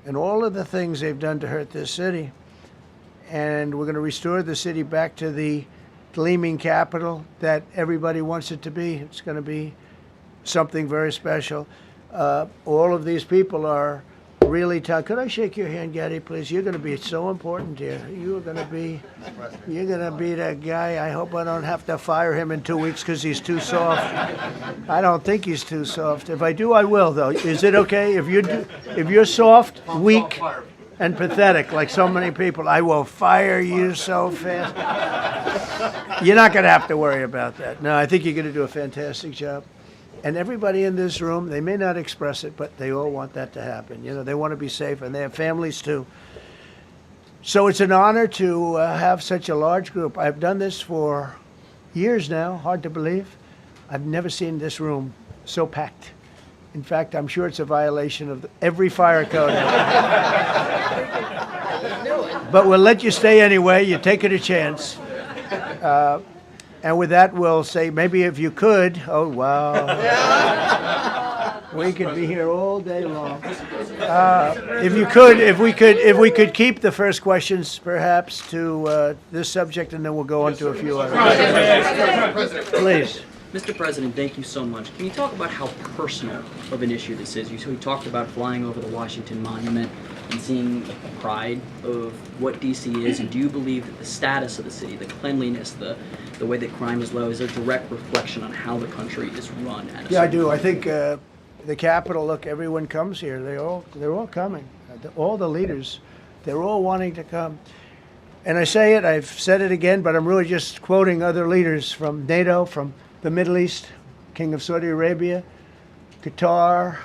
and all of the things they've done to hurt this city. And we're going to restore the city back to the gleaming capital that everybody wants it to be. It's going to be something very special. All of these people are really tough. Could I shake your hand, Gaddy, please? You're going to be so important here. You're going to be that guy. I hope I don't have to fire him in 2 weeks because he's too soft. I don't think he's too soft. If I do, I will, though. Is it okay if you're soft, weak, and pathetic like so many people? I will fire you so fast. You're not going to have to worry about that. No, I think you're going to do a fantastic job. And everybody in this room, they may not express it, but they all want that to happen. You know, they want to be safe, and they have families too. So it's an honor to have such a large group. I've done this for years now, hard to believe. I've never seen this room so packed. In fact, I'm sure it's a violation of every fire code. But we'll let you stay anyway. You're taking a chance. And with that, we'll say, maybe if you could, oh, wow. We could be here all day long. If we could keep the first questions, perhaps, to this subject, and then we'll go on to a few others. Please. Mr. President, thank you so much. Can you talk about how personal of an issue this is? You talked about flying over the Washington Monument and seeing the pride of what D.C. is, and do you believe that the status of the city, the cleanliness, the way that crime is low, is a direct reflection on how the country is run? Yeah, I do. I think the Capitol, look, everyone comes here. They're all coming. All the leaders, they're all wanting to come. And I say it, I've said it again, but I'm really just quoting other leaders from NATO, from the Middle East, King of Saudi Arabia, Qatar,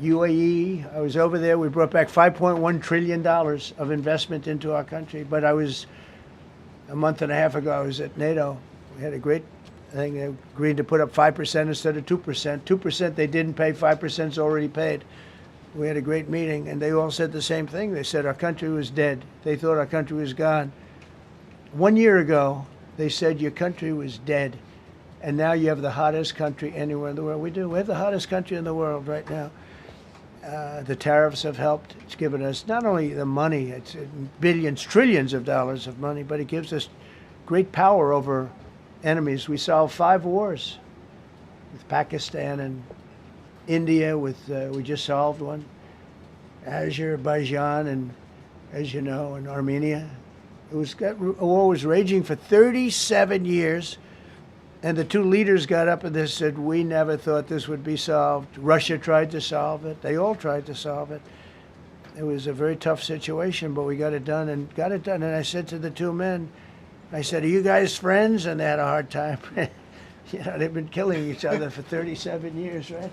UAE. I was over there. We brought back $5.1 trillion of investment into our country. But a month and a half ago, I was at NATO. We had a great thing. They agreed to put up 5% instead of 2%. 2% they didn't pay, 5% is already paid. We had a great meeting, and they all said the same thing. They said our country was dead. They thought our country was gone. 1 year ago, they said your country was dead. And now you have the hottest country anywhere in the world. We do. We have the hottest country in the world right now. The tariffs have helped. It's given us not only the money, it's billions, trillions of dollars of money, but it gives us great power over enemies. We solved 5 wars with Pakistan and India. We just solved one. Azerbaijan and, as you know, and Armenia. A war was raging for 37 years. And the 2 leaders got up and they said, we never thought this would be solved. Russia tried to solve it. They all tried to solve it. It was a very tough situation, but we got it done. And I said to the 2 men, I said, are you guys friends? And they had a hard time. They've been killing each other for 37 years, right?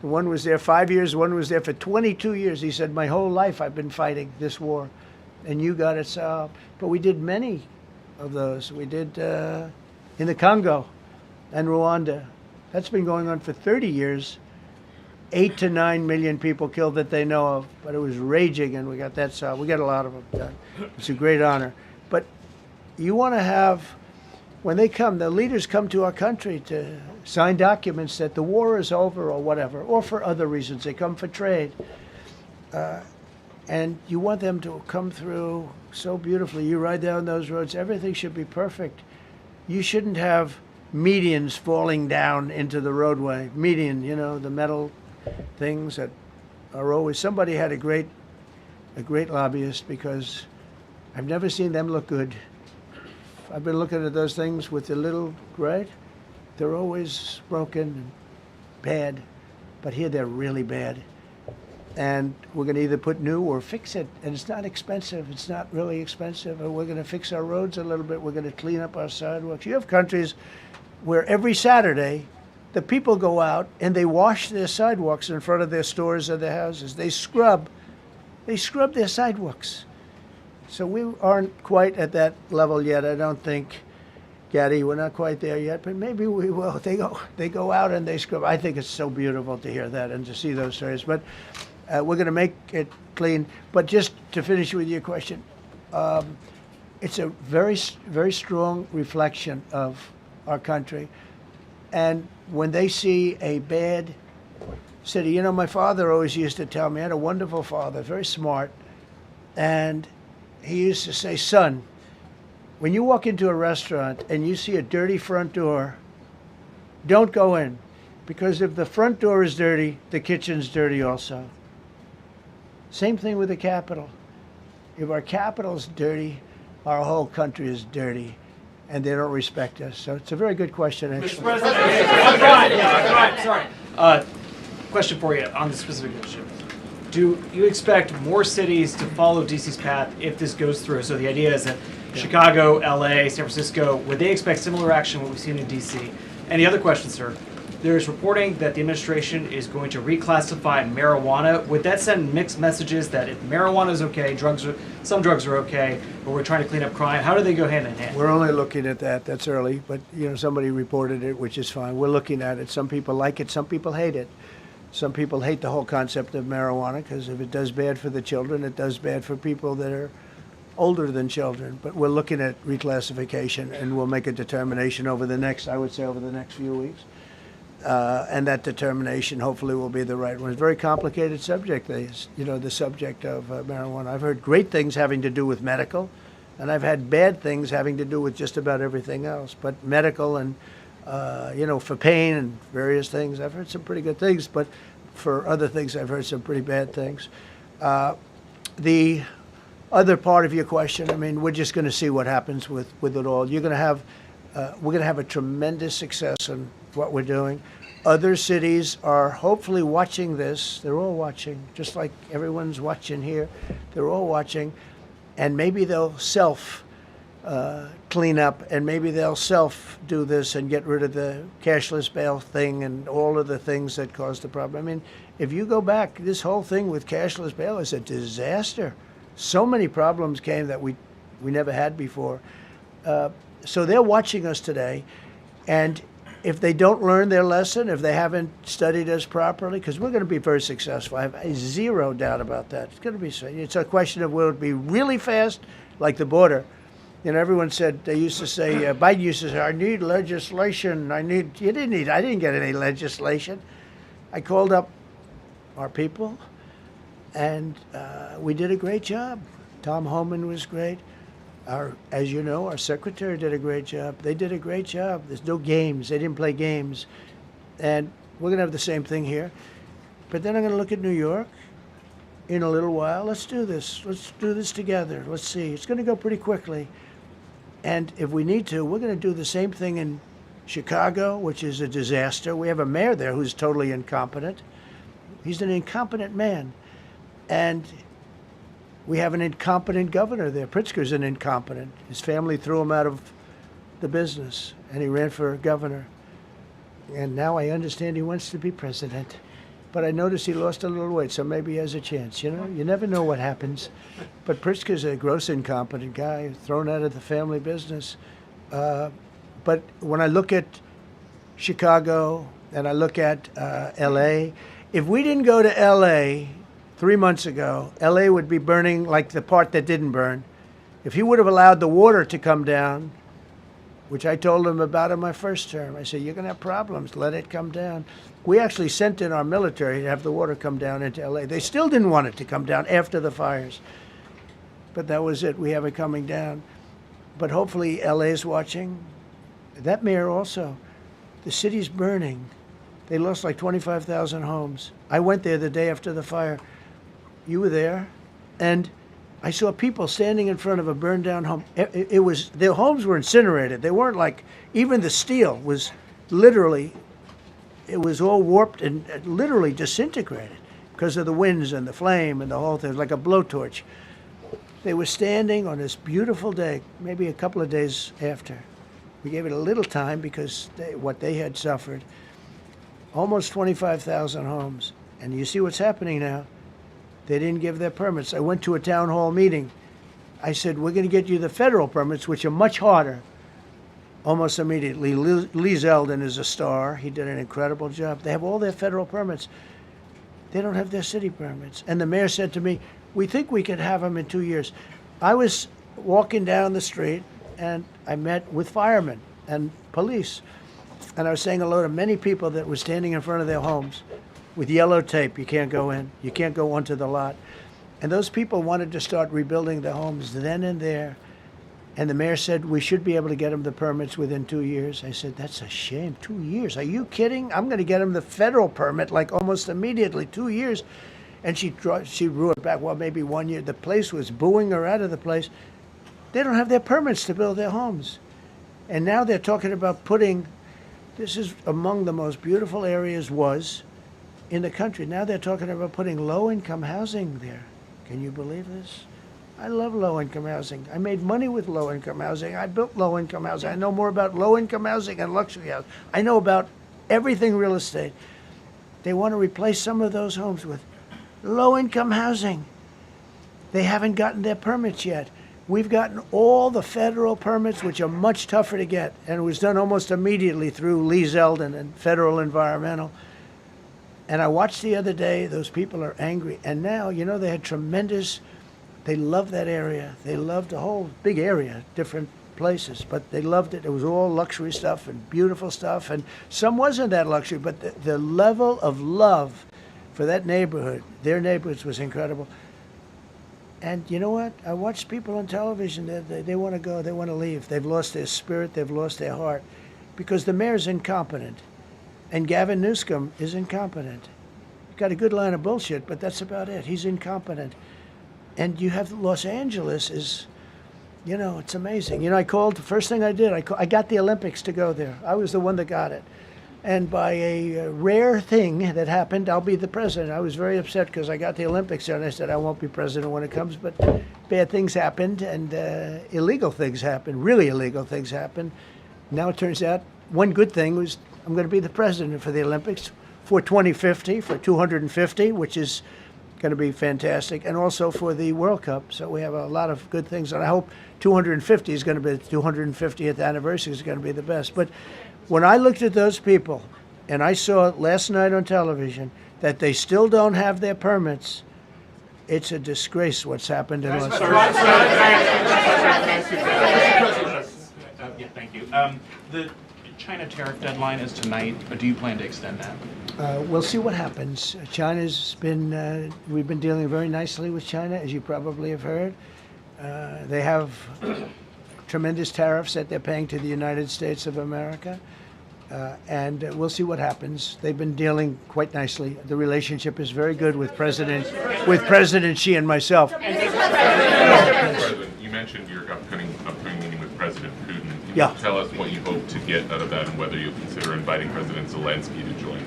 The one was there 5 years, one was there for 22 years. He said, my whole life I've been fighting this war, and you got it solved. But we did many of those. We did in the Congo and Rwanda. That's been going on for 30 years. 8 to 9 million people killed that they know of, but it was raging, and we got that solved. We got a lot of them done. It's a great honor. But you want to have, when they come, the leaders come to our country to sign documents that the war is over or whatever, or for other reasons. They come for trade. And you want them to come through so beautifully. You ride down those roads, everything should be perfect. You shouldn't have medians falling down into the roadway. Median, the metal things that are always. Somebody had a great lobbyist, because I've never seen them look good. I've been looking at those things with the little, right? They're always broken and bad, but here they're really bad. And we're going to either put new or fix it. And it's not expensive. It's not really expensive. And we're going to fix our roads a little bit. We're going to clean up our sidewalks. You have countries where every Saturday the people go out and they wash their sidewalks in front of their stores or their houses. They scrub their sidewalks. So we aren't quite at that level yet, I don't think. Gaddy, we're not quite there yet, but maybe we will. They go out and they scrub. I think it's so beautiful to hear that and to see those stories. But we're going to make it clean. But just to finish with your question, it's a very, very strong reflection of our country. And when they see a bad city, you know, my father always used to tell me, I had a wonderful father, very smart, and he used to say, son, when you walk into a restaurant and you see a dirty front door, don't go in. Because if the front door is dirty, the kitchen's dirty also. Same thing with the Capitol. If our Capitol's dirty, our whole country is dirty, and they don't respect us. So it's a very good question, actually. Mr. President, sorry. Question for you on the specific issue. Do you expect more cities to follow DC's path if this goes through? So the idea is that Chicago, LA, San Francisco, would they expect similar action what we've seen in DC? And the other question, sir, there's reporting that the administration is going to reclassify marijuana. Would that send mixed messages that if marijuana is okay, some drugs are okay, but we're trying to clean up crime? How do they go hand in hand? We're only looking at that. That's early, but you know, somebody reported it, which is fine. We're looking at it. Some people like it. Some people hate it. Some people hate the whole concept of marijuana because if it does bad for the children, it does bad for people that are older than children. But we're looking at reclassification, and we'll make a determination over the next few weeks. And that determination hopefully will be the right one. It's a very complicated subject, the subject of marijuana. I've heard great things having to do with medical, and I've had bad things having to do with just about everything else. But medical and, for pain and various things, I've heard some pretty good things. But for other things, I've heard some pretty bad things. The other part of your question, I mean, we're just going to see what happens with it all. We're going to have a tremendous success in what we're doing. Other cities are hopefully watching this. They're all watching, just like everyone's watching here. They're all watching, and maybe they'll clean up, and maybe they'll do this and get rid of the cashless bail thing and all of the things that caused the problem. I mean, if you go back, this whole thing with cashless bail is a disaster. So many problems came that we never had before. So they're watching us today, and if they don't learn their lesson, if they haven't studied us properly, because we're going to be very successful. I have zero doubt about that. It's going to be. It's a question of will it be really fast, like the border. You know, everyone said, they used to say, Biden used to say, I need legislation. I didn't get any legislation. I called up our people, and we did a great job. Tom Homan was great. As you know, our secretary did a great job. They did a great job. There's no games. They didn't play games. And we're going to have the same thing here. But then I'm going to look at New York in a little while. Let's do this. Let's do this together. Let's see. It's going to go pretty quickly. And if we need to, we're going to do the same thing in Chicago, which is a disaster. We have a mayor there who's totally incompetent. He's an incompetent man. And we have an incompetent governor there. Pritzker's an incompetent. His family threw him out of the business, and he ran for governor. And now I understand he wants to be president. But I noticed he lost a little weight, so maybe he has a chance. You know, you never know what happens. But Pritzker's a gross incompetent guy, thrown out of the family business. But when I look at Chicago and I look at L.A., if we didn't go to L.A. 3 months ago, L.A. would be burning like the part that didn't burn. If he would have allowed the water to come down, which I told him about in my first term, I said, you're going to have problems. Let it come down. We actually sent in our military to have the water come down into L.A. They still didn't want it to come down after the fires. But that was it. We have it coming down. But hopefully L.A. is watching. That mayor also. The city's burning. They lost like 25,000 homes. I went there the day after the fire. You were there. And I saw people standing in front of a burned down home. It was, their homes were incinerated. They weren't like, even the steel was literally, it was all warped and literally disintegrated because of the winds and the flame and the whole thing. It was like a blowtorch. They were standing on this beautiful day, maybe a couple of days after. We gave it a little time because what they had suffered. Almost 25,000 homes. And you see what's happening now. They didn't give their permits. I went to a town hall meeting. I said, we're going to get you the federal permits, which are much harder. Almost immediately. Lee Zeldin is a star. He did an incredible job. They have all their federal permits. They don't have their city permits. And the mayor said to me, we think we could have them in 2 years. I was walking down the street, and I met with firemen and police. And I was saying hello to many people that were standing in front of their homes with yellow tape. You can't go in. You can't go onto the lot. And those people wanted to start rebuilding their homes then and there. And the mayor said, we should be able to get them the permits within 2 years. I said, that's a shame. 2 years? Are you kidding? I'm going to get them the federal permit like almost immediately. 2 years. And she drew it back. Well, maybe 1 year. The place was booing her out of the place. They don't have their permits to build their homes. And now they're talking about putting, this is among the most beautiful areas was in the country. Now they're talking about putting low-income housing there. Can you believe this? I love low-income housing. I made money with low-income housing. I built low-income housing. I know more about low-income housing and luxury housing. I know about everything real estate. They want to replace some of those homes with low-income housing. They haven't gotten their permits yet. We've gotten all the federal permits, which are much tougher to get, and it was done almost immediately through Lee Zeldin and Federal Environmental. And I watched the other day, those people are angry. And now, you know, they had tremendous, they loved that area. They loved the whole big area, different places, but they loved it. It was all luxury stuff and beautiful stuff. And some wasn't that luxury, but the level of love for that neighborhood, their neighborhoods, was incredible. And you know what? I watched people on television, they want to go, they want to leave. They've lost their spirit, they've lost their heart, because the mayor's incompetent. And Gavin Newsom is incompetent. Got a good line of bullshit, but that's about it. He's incompetent. And you have Los Angeles is, you know, it's amazing. You know, I called, the first thing I did, I got the Olympics to go there. I was the one that got it. And by a rare thing that happened, I'll be the president. I was very upset because I got the Olympics there, and I said I won't be president when it comes. But bad things happened, and illegal things happened, really illegal things happened. Now it turns out one good thing was I'm going to be the president for the Olympics for 2050, for 250, which is going to be fantastic, and also for the World Cup. So we have a lot of good things, and I hope 250 is going to be the 250th anniversary is going to be the best. But when I looked at those people, and I saw last night on television that they still don't have their permits, it's a disgrace what's happened in Los Angeles. Yeah, thank you. The China tariff deadline is tonight. Do you plan to extend that? We'll see what happens. China's been, we've been dealing very nicely with China, as you probably have heard. They have tremendous tariffs that they're paying to the United States of America. And we'll see what happens. They've been dealing quite nicely. The relationship is very good with President Xi and myself. President, you mentioned your upcoming meeting with President Putin. Can Yeah. you tell us what you hope to get out of that and whether you'll consider inviting President Zelensky to join?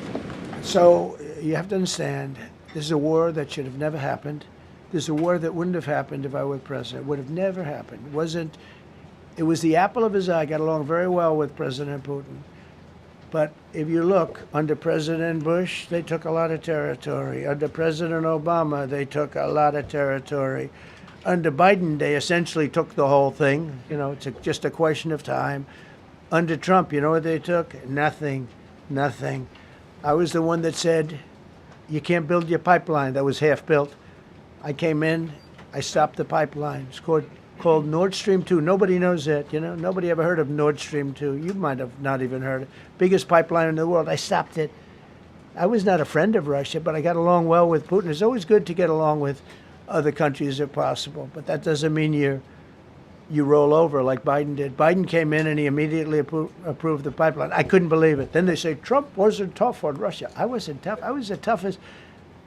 So you have to understand, this is a war that should have never happened. This is a war that wouldn't have happened if I were president. It would have never happened. It was the apple of his eye. I got along very well with President Putin. But if you look, under President Bush, they took a lot of territory. Under President Obama, they took a lot of territory. Under Biden, they essentially took the whole thing. You know, it's just a question of time. Under Trump, you know what they took? Nothing. I was the one that said, you can't build your pipeline. That was half built. I came in, I stopped the pipeline. It's called Nord Stream 2. Nobody knows that, you know. Nobody ever heard of Nord Stream 2. You might have not even heard it. Biggest pipeline in the world. I stopped it. I was not a friend of Russia, but I got along well with Putin. It's always good to get along with other countries if possible, but that doesn't mean you roll over like Biden did. Biden came in and he immediately approved the pipeline. I couldn't believe it. Then they say Trump wasn't tough on Russia. I wasn't tough. I was the toughest.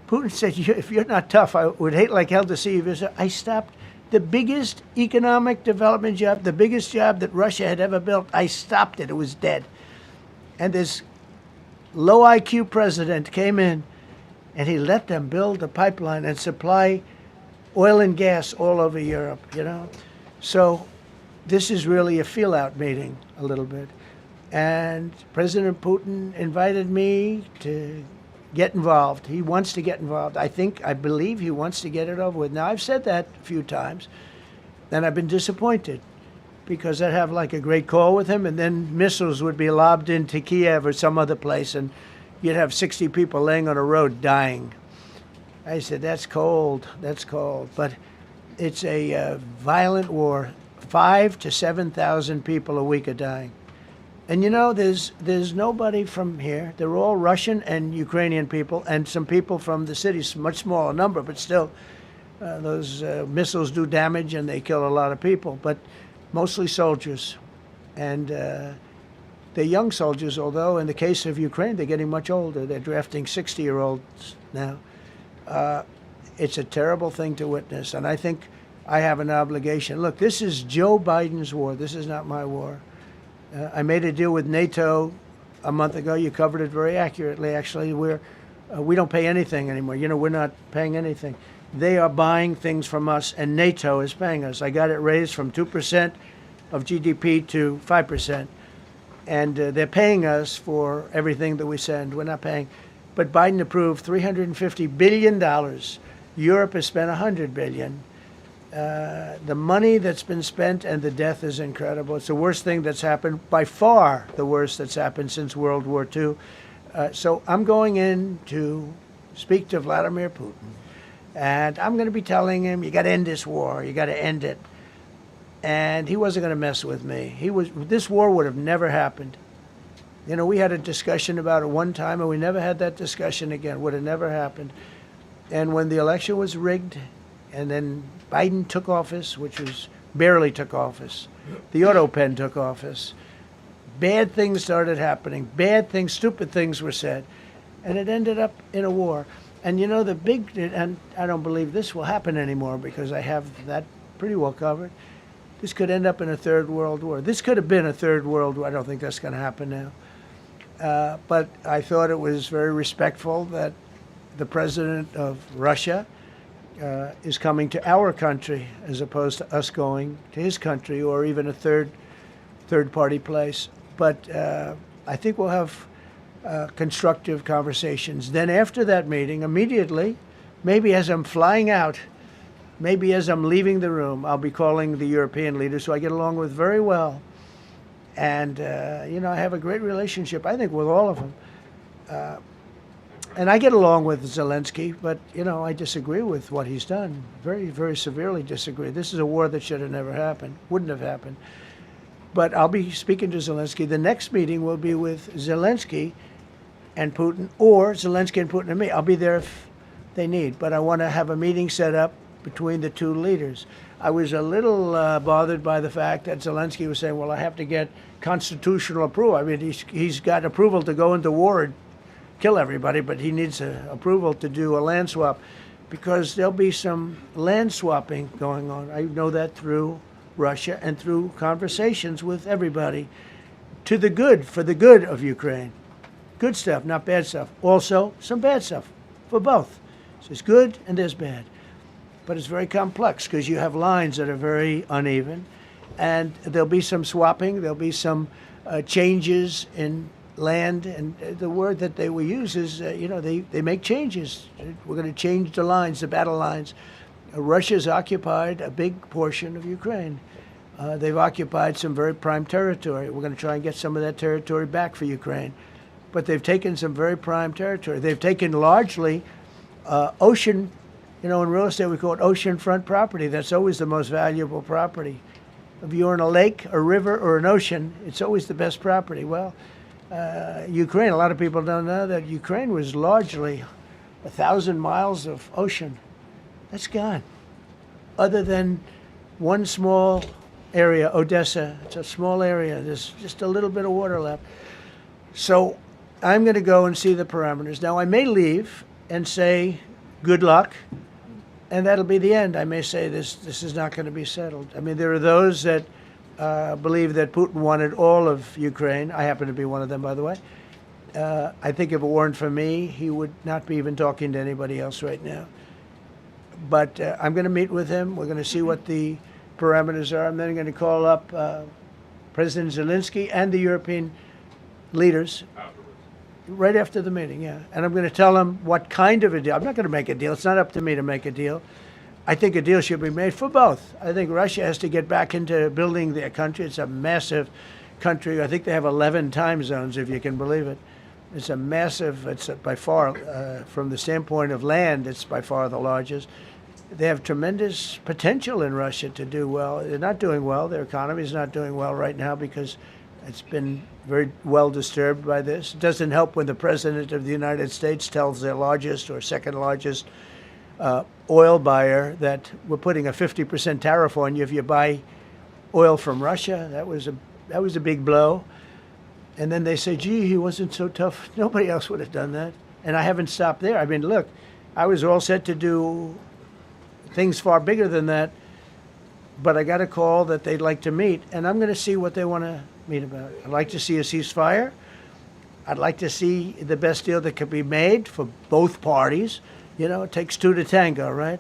Putin said, if you're not tough, I would hate like hell to see you. I stopped the biggest economic development job, the biggest job that Russia had ever built. I stopped it. It was dead. And this low IQ president came in and he let them build a pipeline and supply oil and gas all over Europe, you know. So this is really a feel-out meeting a little bit. And President Putin invited me to get involved. He wants to get involved. I believe he wants to get it over with. Now, I've said that a few times, and I've been disappointed because I'd have like a great call with him, and then missiles would be lobbed into Kiev or some other place, and you'd have 60 people laying on a road dying. I said, that's cold, that's cold. But it's a violent war. 5,000 to 7,000 people a week are dying. And you know, there's nobody from here. They're all Russian and Ukrainian people, and some people from the cities, much smaller number, but still, those missiles do damage and they kill a lot of people, but mostly soldiers. And they're young soldiers, although in the case of Ukraine, they're getting much older. They're drafting 60-year-olds now. It's a terrible thing to witness, and I think I have an obligation. Look, this is Joe Biden's war. This is not my war. I made a deal with NATO a month ago. You covered it very accurately, actually. We don't pay anything anymore. You know, we're not paying anything. They are buying things from us, and NATO is paying us. I got it raised from 2% of GDP to 5%. And they're paying us for everything that we send. We're not paying. But Biden approved $350 billion. Europe has spent $100 billion. The money that's been spent and the death is incredible. It's the worst thing that's happened, by far the worst that's happened since World War II. So I'm going in to speak to Vladimir Putin, and I'm going to be telling him, you got to end this war, you got to end it. And he wasn't going to mess with me. This war would have never happened. You know, we had a discussion about it one time, and we never had that discussion again. Would have never happened. And when the election was rigged, and then Biden took office, which was barely took office. The auto pen took office. Bad things started happening. Bad things, stupid things were said. And it ended up in a war. And you know, and I don't believe this will happen anymore because I have that pretty well covered. This could end up in a third world war. This could have been a third world war. I don't think that's going to happen now. But I thought it was very respectful that the president of Russia is coming to our country as opposed to us going to his country or even a third party place. But I think we'll have constructive conversations. Then after that meeting, immediately, maybe as I'm flying out, maybe as I'm leaving the room, I'll be calling the European leaders who I get along with very well. And, you know, I have a great relationship, I think, with all of them. And I get along with Zelensky, but, you know, I disagree with what he's done. Very, very severely disagree. This is a war that should have never happened, wouldn't have happened. But I'll be speaking to Zelensky. The next meeting will be with Zelensky and Putin, or Zelensky and Putin and me. I'll be there if they need. But I want to have a meeting set up between the two leaders. I was a little bothered by the fact that Zelensky was saying, well, I have to get constitutional approval. I mean, he's got approval to go into war and kill everybody, but he needs approval to do a land swap because there'll be some land swapping going on. I know that through Russia and through conversations with everybody to the good, for the good of Ukraine. Good stuff, not bad stuff. Also, some bad stuff for both. So there's good and there's bad. But it's very complex because you have lines that are very uneven, and there'll be some swapping, there'll be some changes in land, and the word that they will use is, you know, they make changes. We're going to change the lines, the battle lines. Russia's occupied a big portion of Ukraine. They've occupied some very prime territory. We're going to try and get some of that territory back for Ukraine. But they've taken some very prime territory. They've taken largely ocean, you know, in real estate we call it oceanfront property. That's always the most valuable property. If you're in a lake, a river, or an ocean, it's always the best property. Well, Ukraine, a lot of people don't know that Ukraine was largely 1,000 miles of ocean. That's gone. Other than one small area, Odessa, it's a small area. There's just a little bit of water left. So I'm going to go and see the parameters. Now, I may leave and say, good luck, and that'll be the end. I may say this is not going to be settled. I mean, there are those that believe that Putin wanted all of Ukraine. I happen to be one of them, by the way. I think if it weren't for me, he would not be even talking to anybody else right now. But I'm going to meet with him. We're going to see what the parameters are. I'm then going to call up President Zelensky and the European leaders right after the meeting, yeah. And I'm going to tell them what kind of a deal. I'm not going to make a deal. It's not up to me to make a deal. I think a deal should be made for both. I think Russia has to get back into building their country. It's a massive country. I think they have 11 time zones, if you can believe it. It's a massive, it's by far, from the standpoint of land, it's by far the largest. They have tremendous potential in Russia to do well. They're not doing well. Their economy is not doing well right now because it's been very well disturbed by this. It doesn't help when the President of the United States tells their largest or second largest oil buyer that we're putting a 50% tariff on you if you buy oil from Russia. That was a big blow. And then they say, gee, he wasn't so tough. Nobody else would have done that. And I haven't stopped there. I mean, look, I was all set to do things far bigger than that, but I got a call that they'd like to meet, and I'm going to see what they want to meet about. I'd like to see a ceasefire. I'd like to see the best deal that could be made for both parties. You know, it takes two to tango, right?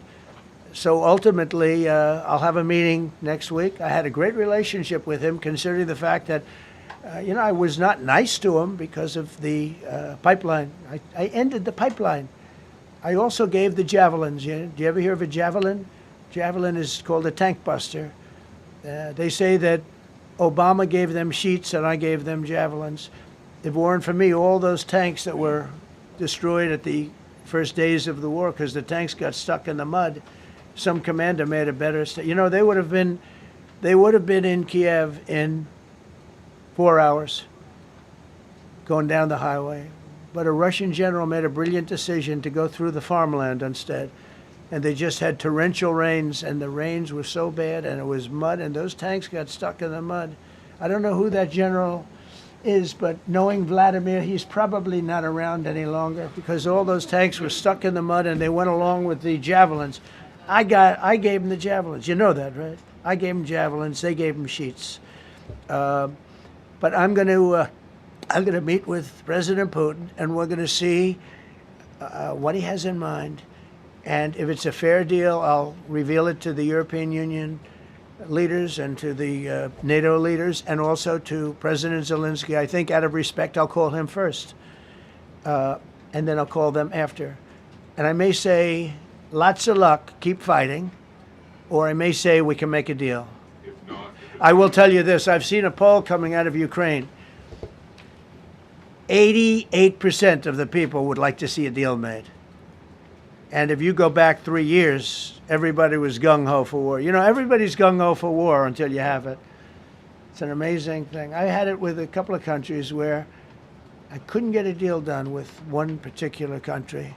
So ultimately, I'll have a meeting next week. I had a great relationship with him, considering the fact that I was not nice to him because of the pipeline. I ended the pipeline. I also gave the javelins. Do you ever hear of a javelin? Javelin is called a tank buster. They say that Obama gave them sheets and I gave them javelins. If it weren't for me, all those tanks that were destroyed at the first days of the war because the tanks got stuck in the mud, some commander made a better. They would have been in Kiev in 4 hours going down the highway. But a Russian general made a brilliant decision to go through the farmland instead. And they just had torrential rains, and the rains were so bad, and it was mud, and those tanks got stuck in the mud. I don't know who that general is, but knowing Vladimir, he's probably not around any longer because all those tanks were stuck in the mud, and they went along with the javelins. I gave them the javelins. You know that, right? I gave them javelins. They gave them sheets. But I'm going to meet with President Putin, and we're going to see what he has in mind. And if it's a fair deal, I'll reveal it to the European Union leaders and to the NATO leaders, and also to President Zelensky. I think out of respect, I'll call him first, and then I'll call them after. And I may say, lots of luck, keep fighting, or I may say we can make a deal. If not, I will tell you this. I've seen a poll coming out of Ukraine. 88% of the people would like to see a deal made. And if you go back 3 years, everybody was gung-ho for war. Everybody's gung-ho for war until you have it. It's an amazing thing. I had it with a couple of countries where I couldn't get a deal done with one particular country.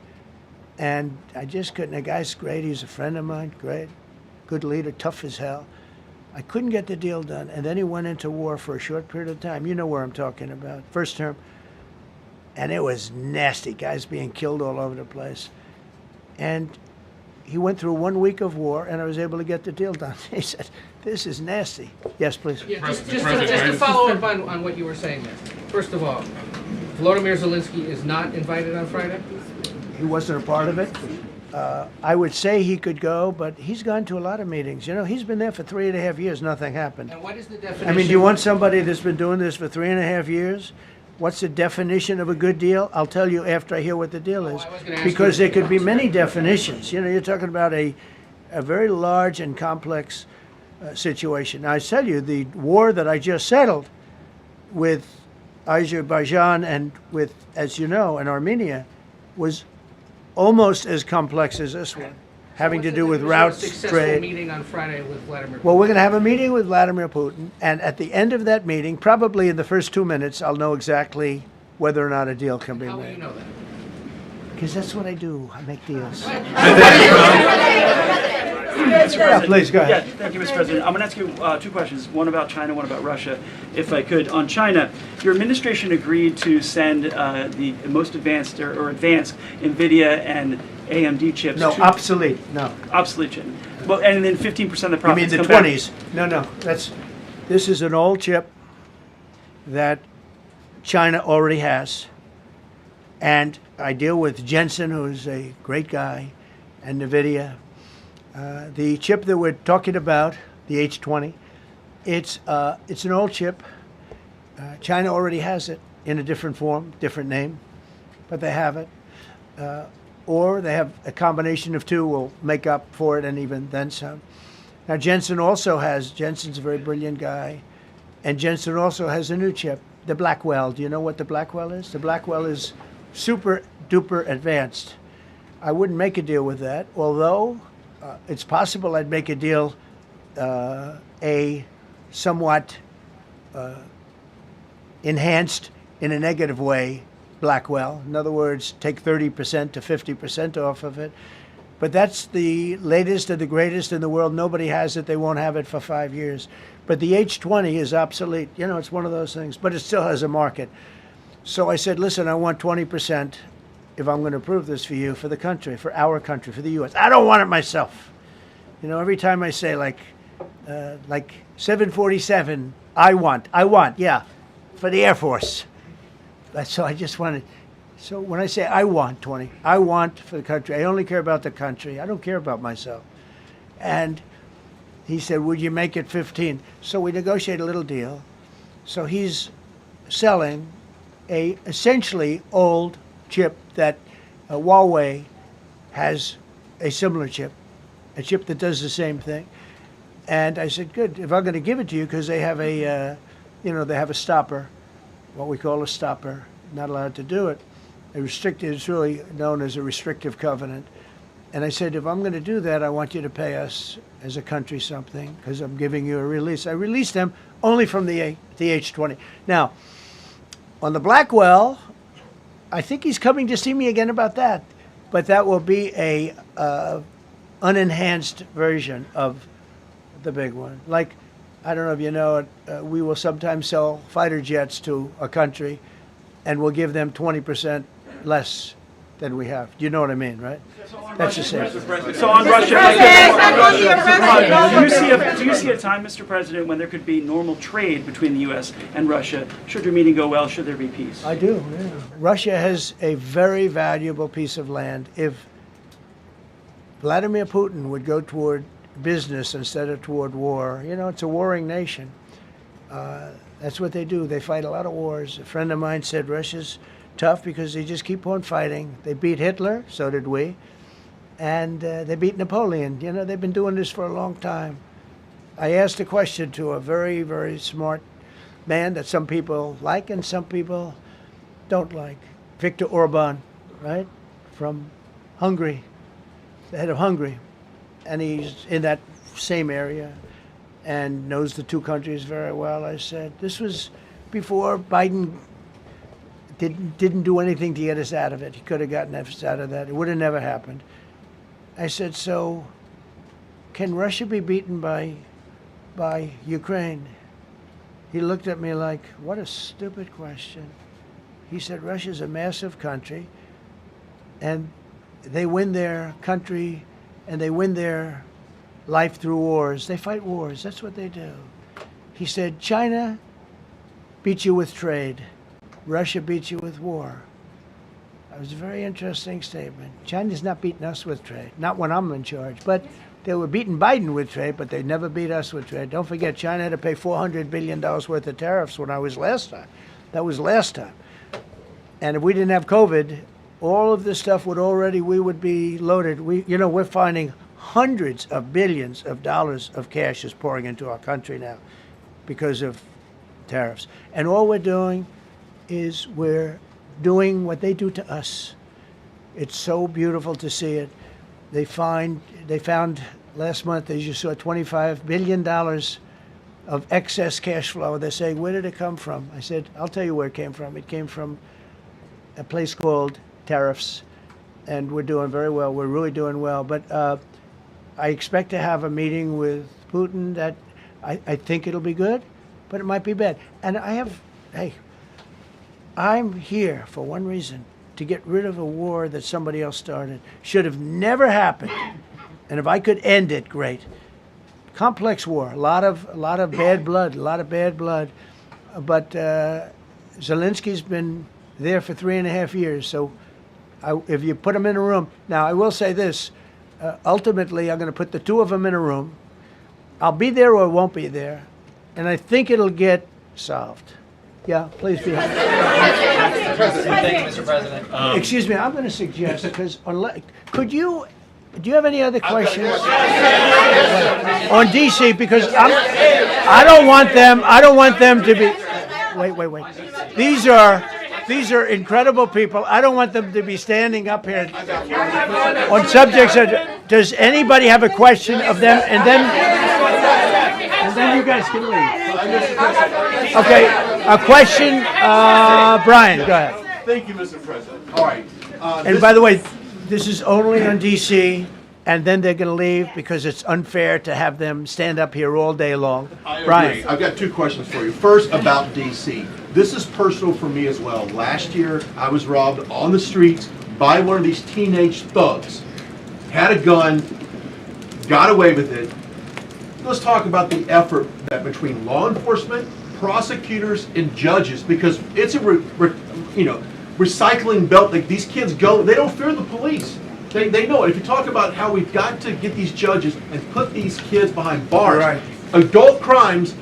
And I just couldn't. The guy's great. He's a friend of mine. Great. Good leader. Tough as hell. I couldn't get the deal done. And then he went into war for a short period of time. You know where I'm talking about. First term. And it was nasty. Guys being killed all over the place. And he went through 1 week of war, and I was able to get the deal done. He said, this is nasty. Yes, please. Yeah, just to follow up on what you were saying there. First of all, Volodymyr Zelensky is not invited on Friday? He wasn't a part of it. I would say he could go, but he's gone to a lot of meetings. He's been there for 3.5 years. Nothing happened. And what is the definition? I mean, do you want somebody that's been doing this for 3.5 years? What's the definition of a good deal? I'll tell you after I hear what the deal is. Because there could be many definitions. You're talking about a very large and complex situation. Now, I tell you, the war that I just settled with Azerbaijan and with, as you know, in Armenia was almost as complex as this one, having to do with routes, trade. Meeting on Friday with Vladimir Putin. Well, we're going to have a meeting with Vladimir Putin, and at the end of that meeting, probably in the first 2 minutes, I'll know exactly whether or not a deal can be made. How will you know that? Because that's what I do. I make deals. Mr. Yeah, please, go ahead. Yeah, thank you, Mr. President. I'm going to ask you two questions, one about China, one about Russia, if I could. On China, your administration agreed to send the most advanced or advanced NVIDIA and AMD chips. No, obsolete. No. Obsolete chip. Well, and then 15% of the You profits mean the come back. 20s? No. This is an old chip that China already has. And I deal with Jensen, who's a great guy, and NVIDIA. The chip that we're talking about, the H20, it's an old chip. China already has it in a different form, different name, but they have it. Or they have a combination of two will make up for it and even then some. Now Jensen's a very brilliant guy, and Jensen also has a new chip, the Blackwell. Do you know what the Blackwell is? The Blackwell is super duper advanced. I wouldn't make a deal with that, although it's possible I'd make a deal, a somewhat enhanced in a negative way Blackwell. In other words, take 30% to 50% off of it. But that's the latest and the greatest in the world. Nobody has it. They won't have it for 5 years. But the H20 is obsolete. You know, it's one of those things. But it still has a market. So I said, listen, I want 20% if I'm going to approve this for you, for the country, for our country, for the U.S. I don't want it myself. You know, every time I say like 747, I want, yeah, for the Air Force. So I just wanted, so when I say I want 20, I want for the country. I only care about the country. I don't care about myself. And he said, would you make it 15? So we negotiated a little deal. So he's selling a essentially old chip that Huawei has a similar chip, a chip that does the same thing. And I said, good, if I'm going to give it to you, because they have a, they have a stopper, what we call a stopper, not allowed to do it. It's really known as a restrictive covenant. And I said, if I'm going to do that, I want you to pay us as a country something, because I'm giving you a release. I released them only from the H20. Now, on the Blackwell, I think he's coming to see me again about that. But that will be a unenhanced version of the big one. Like, I don't know if you know it, we will sometimes sell fighter jets to a country and we'll give them 20% less than we have. You know what I mean, right? That's the same. So on Russia, do you see a time, Mr. President, when there could be normal trade between the U.S. and Russia? Should your meeting go well, should there be peace? I do, yeah. Russia has a very valuable piece of land. If Vladimir Putin would go toward business instead of toward war, it's a warring nation. That's what they do. They fight a lot of wars. A friend of mine said Russia's tough because they just keep on fighting. They beat Hitler, so did we, and they beat Napoleon. They've been doing this for a long time. I asked a question to a very, very smart man that some people like and some people don't like. Viktor Orban, right, from Hungary, the head of Hungary, and he's in that same area and knows the two countries very well. I said, this was before Biden didn't do anything to get us out of it. He could have gotten us out of that. It would have never happened. I said, so can Russia be beaten by Ukraine? He looked at me like, what a stupid question. He said, Russia's a massive country, and they win their country and they win their life through wars. They fight wars. That's what they do. He said, China beats you with trade. Russia beats you with war. That was a very interesting statement. China's not beating us with trade, not when I'm in charge. But they were beating Biden with trade, but they never beat us with trade. Don't forget, China had to pay $400 billion worth of tariffs when I was last time. That was last time. And if we didn't have COVID, all of this stuff we would be loaded. We're finding hundreds of billions of dollars of cash is pouring into our country now because of tariffs. And all we're doing is we're doing what they do to us. It's so beautiful to see it. They found last month, as you saw, $25 billion of excess cash flow. They're saying, where did it come from? I said, I'll tell you where it came from. It came from a place called tariffs, and we're doing very well. We're really doing well. But I expect to have a meeting with Putin that I think it'll be good, but it might be bad. And I'm here for one reason. to get rid of a war that somebody else started. Should have never happened. And if I could end it, great. Complex war, a lot of bad blood, But Zelensky's been there for 3.5 years. So if you put him in a room, now I will say this, ultimately I'm going to put the two of them in a room. I'll be there or I won't be there. And I think it'll get solved. Yeah, please be. Thank you, Mr. President. Excuse me, I'm going to suggest, because do you have any other questions on DC? Because I don't want them to be. Wait. These are incredible people. I don't want them to be standing up here on subjects that. Does anybody have a question of them? And then you guys can leave. Okay, a question, Brian. Go ahead. Thank you, Mr. President. All right. And by the way, this is only on DC, and then they're going to leave because it's unfair to have them stand up here all day long. Brian. I've got two questions for you. First, about DC. This is personal for me as well. Last year, I was robbed on the streets by one of these teenage thugs. Had a gun, got away with it. Let's talk about the effort that between law enforcement, prosecutors, and judges, because it's a recycling belt. Like, these kids go, they don't fear the police. They know it. If you talk about how we've got to get these judges and put these kids behind bars, right. Adult crimes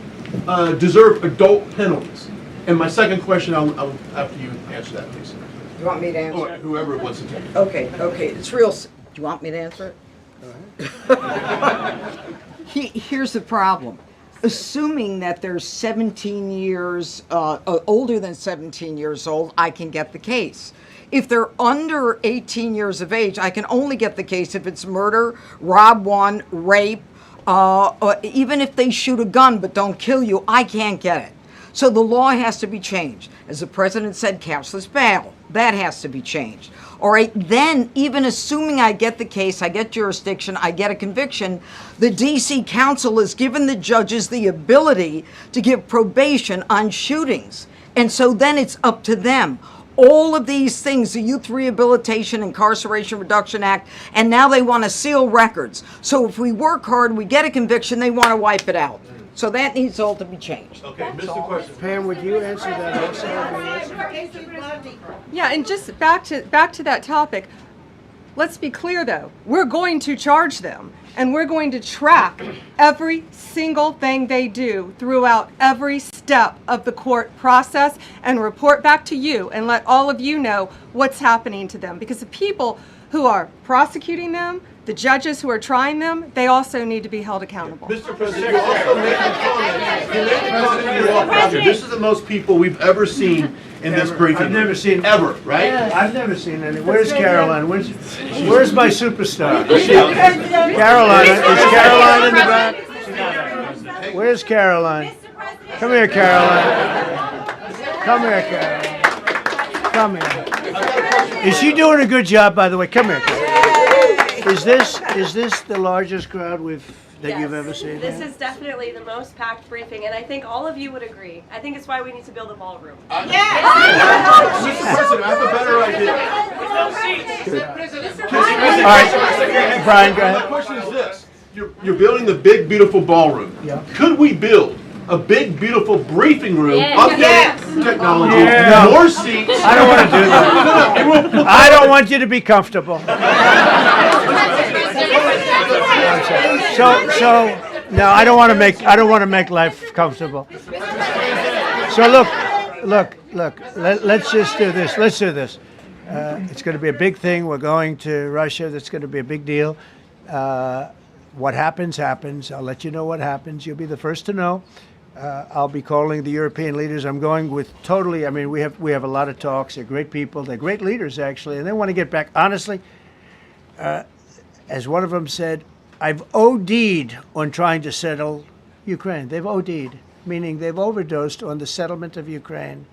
deserve adult penalties. And my second question, I'll after you answer that, please. Do you want me to answer? Or whoever wants to take it. Okay. It's real. Do you want me to answer it? Here's the problem. Assuming that they're 17 years, older than 17 years old, I can get the case. If they're under 18 years of age, I can only get the case if it's murder, rob one, rape, or even if they shoot a gun but don't kill you, I can't get it. So the law has to be changed. As the president said, cashless bail. That has to be changed. All right, then, even assuming I get the case, I get jurisdiction, I get a conviction, the DC Council has given the judges the ability to give probation on shootings. And so then it's up to them. All of these things, the Youth Rehabilitation Incarceration Reduction Act, and now they want to seal records. So if we work hard, we get a conviction, they want to wipe it out. So that needs all to be changed. Okay, Mr. Question. Pam, would you answer that also? Yeah, and just back to that topic, let's be clear though, we're going to charge them and we're going to track every single thing they do throughout every step of the court process and report back to you and let all of you know what's happening to them, because the people who are prosecuting them, the judges who are trying them, they also need to be held accountable. Mr. President, you also made a comment. You made a comment in your walk here. This is the most people we've ever seen in this briefing. I've never seen ever, right? I've never seen any. Where's Caroline? Where's my superstar? Caroline. Is Caroline in the back? Where's Caroline? Come here, Caroline. Come here, Caroline. Come here. Is she doing a good job, by the way? Come here, Caroline. Is this the largest crowd that you've ever seen? This is definitely the most packed briefing, and I think all of you would agree. I think it's why we need to build a ballroom. Mr. President, I have a better idea. All right, Brian, go ahead. My question is this. You're building the big, beautiful ballroom. Yeah. Could we build a big, beautiful briefing room, updated technology, No. more seats? I don't want to do that. I don't want you to be comfortable. So no, I don't want to make life comfortable. So look. Let's just do this. Let's do this. It's going to be a big thing. We're going to Russia. That's going to be a big deal. What happens, happens. I'll let you know what happens. You'll be the first to know. I'll be calling the European leaders. I'm going with totally. I mean, we have a lot of talks. They're great people. They're great leaders, actually, and they want to get back. Honestly, as one of them said, I've OD'd on trying to settle Ukraine. They've OD'd, meaning they've overdosed on the settlement of Ukraine.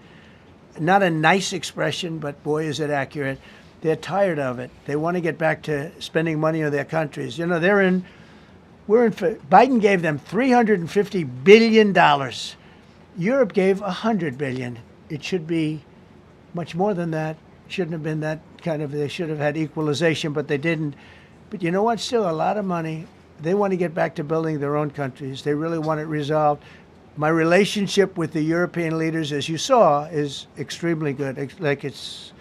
Not a nice expression, but boy, is it accurate. They're tired of it. They want to get back to spending money on their countries. You know, Biden gave them $350 billion. Europe gave $100 billion. It should be much more than that. shouldn't have been that kind of, they should have had equalization, but they didn't. But you know what? Still a lot of money. They want to get back to building their own countries. They really want it resolved. My relationship with the European leaders, as you saw, is extremely good. It's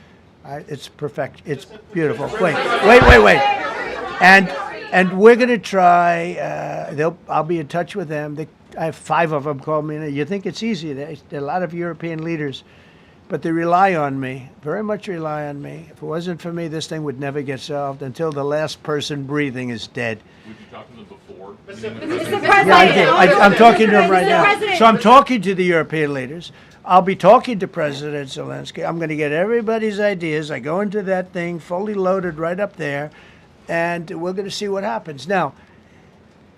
perfect. It's beautiful. Wait. And we're going to try. I'll be in touch with them. I have 5 of them call me. You think it's easy? There are a lot of European leaders, but they rely on me. Very much rely on me. If it wasn't for me, this thing would never get solved until the last person breathing is dead. Would you talk to them before? Yeah, I did. I'm talking to them right now. So I'm talking to the European leaders. I'll be talking to President Zelensky. I'm going to get everybody's ideas. I go into that thing fully loaded right up there, and we're going to see what happens. Now,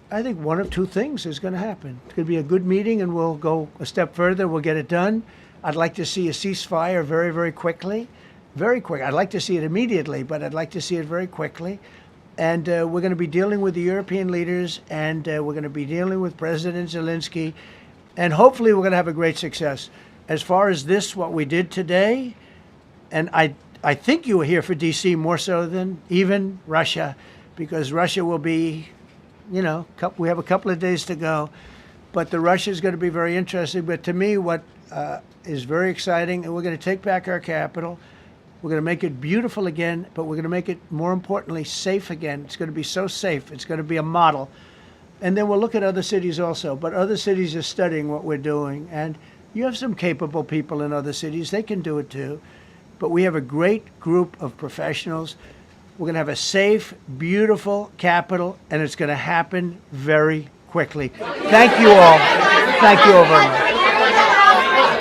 I think one of 2 things is going to happen. It's going to be a good meeting, and we'll go a step further. We'll get it done. I'd like to see a ceasefire very, very quickly. Very quick. I'd like to see it immediately, but I'd like to see it very quickly. And we're going to be dealing with the European leaders, and we're going to be dealing with President Zelensky, and hopefully we're going to have a great success. As far as this, what we did today, and I think you were here for D.C. more so than even Russia, because Russia will be, we have a couple of days to go, but the Russia is going to be very interesting. But to me, what is very exciting, and we're going to take back our capital. We're going to make it beautiful again, but we're going to make it, more importantly, safe again. It's going to be so safe. It's going to be a model. And then we'll look at other cities also. But other cities are studying what we're doing. And you have some capable people in other cities. They can do it too. But we have a great group of professionals. We're going to have a safe, beautiful capital, and it's going to happen very quickly. Thank you all. Thank you all very much.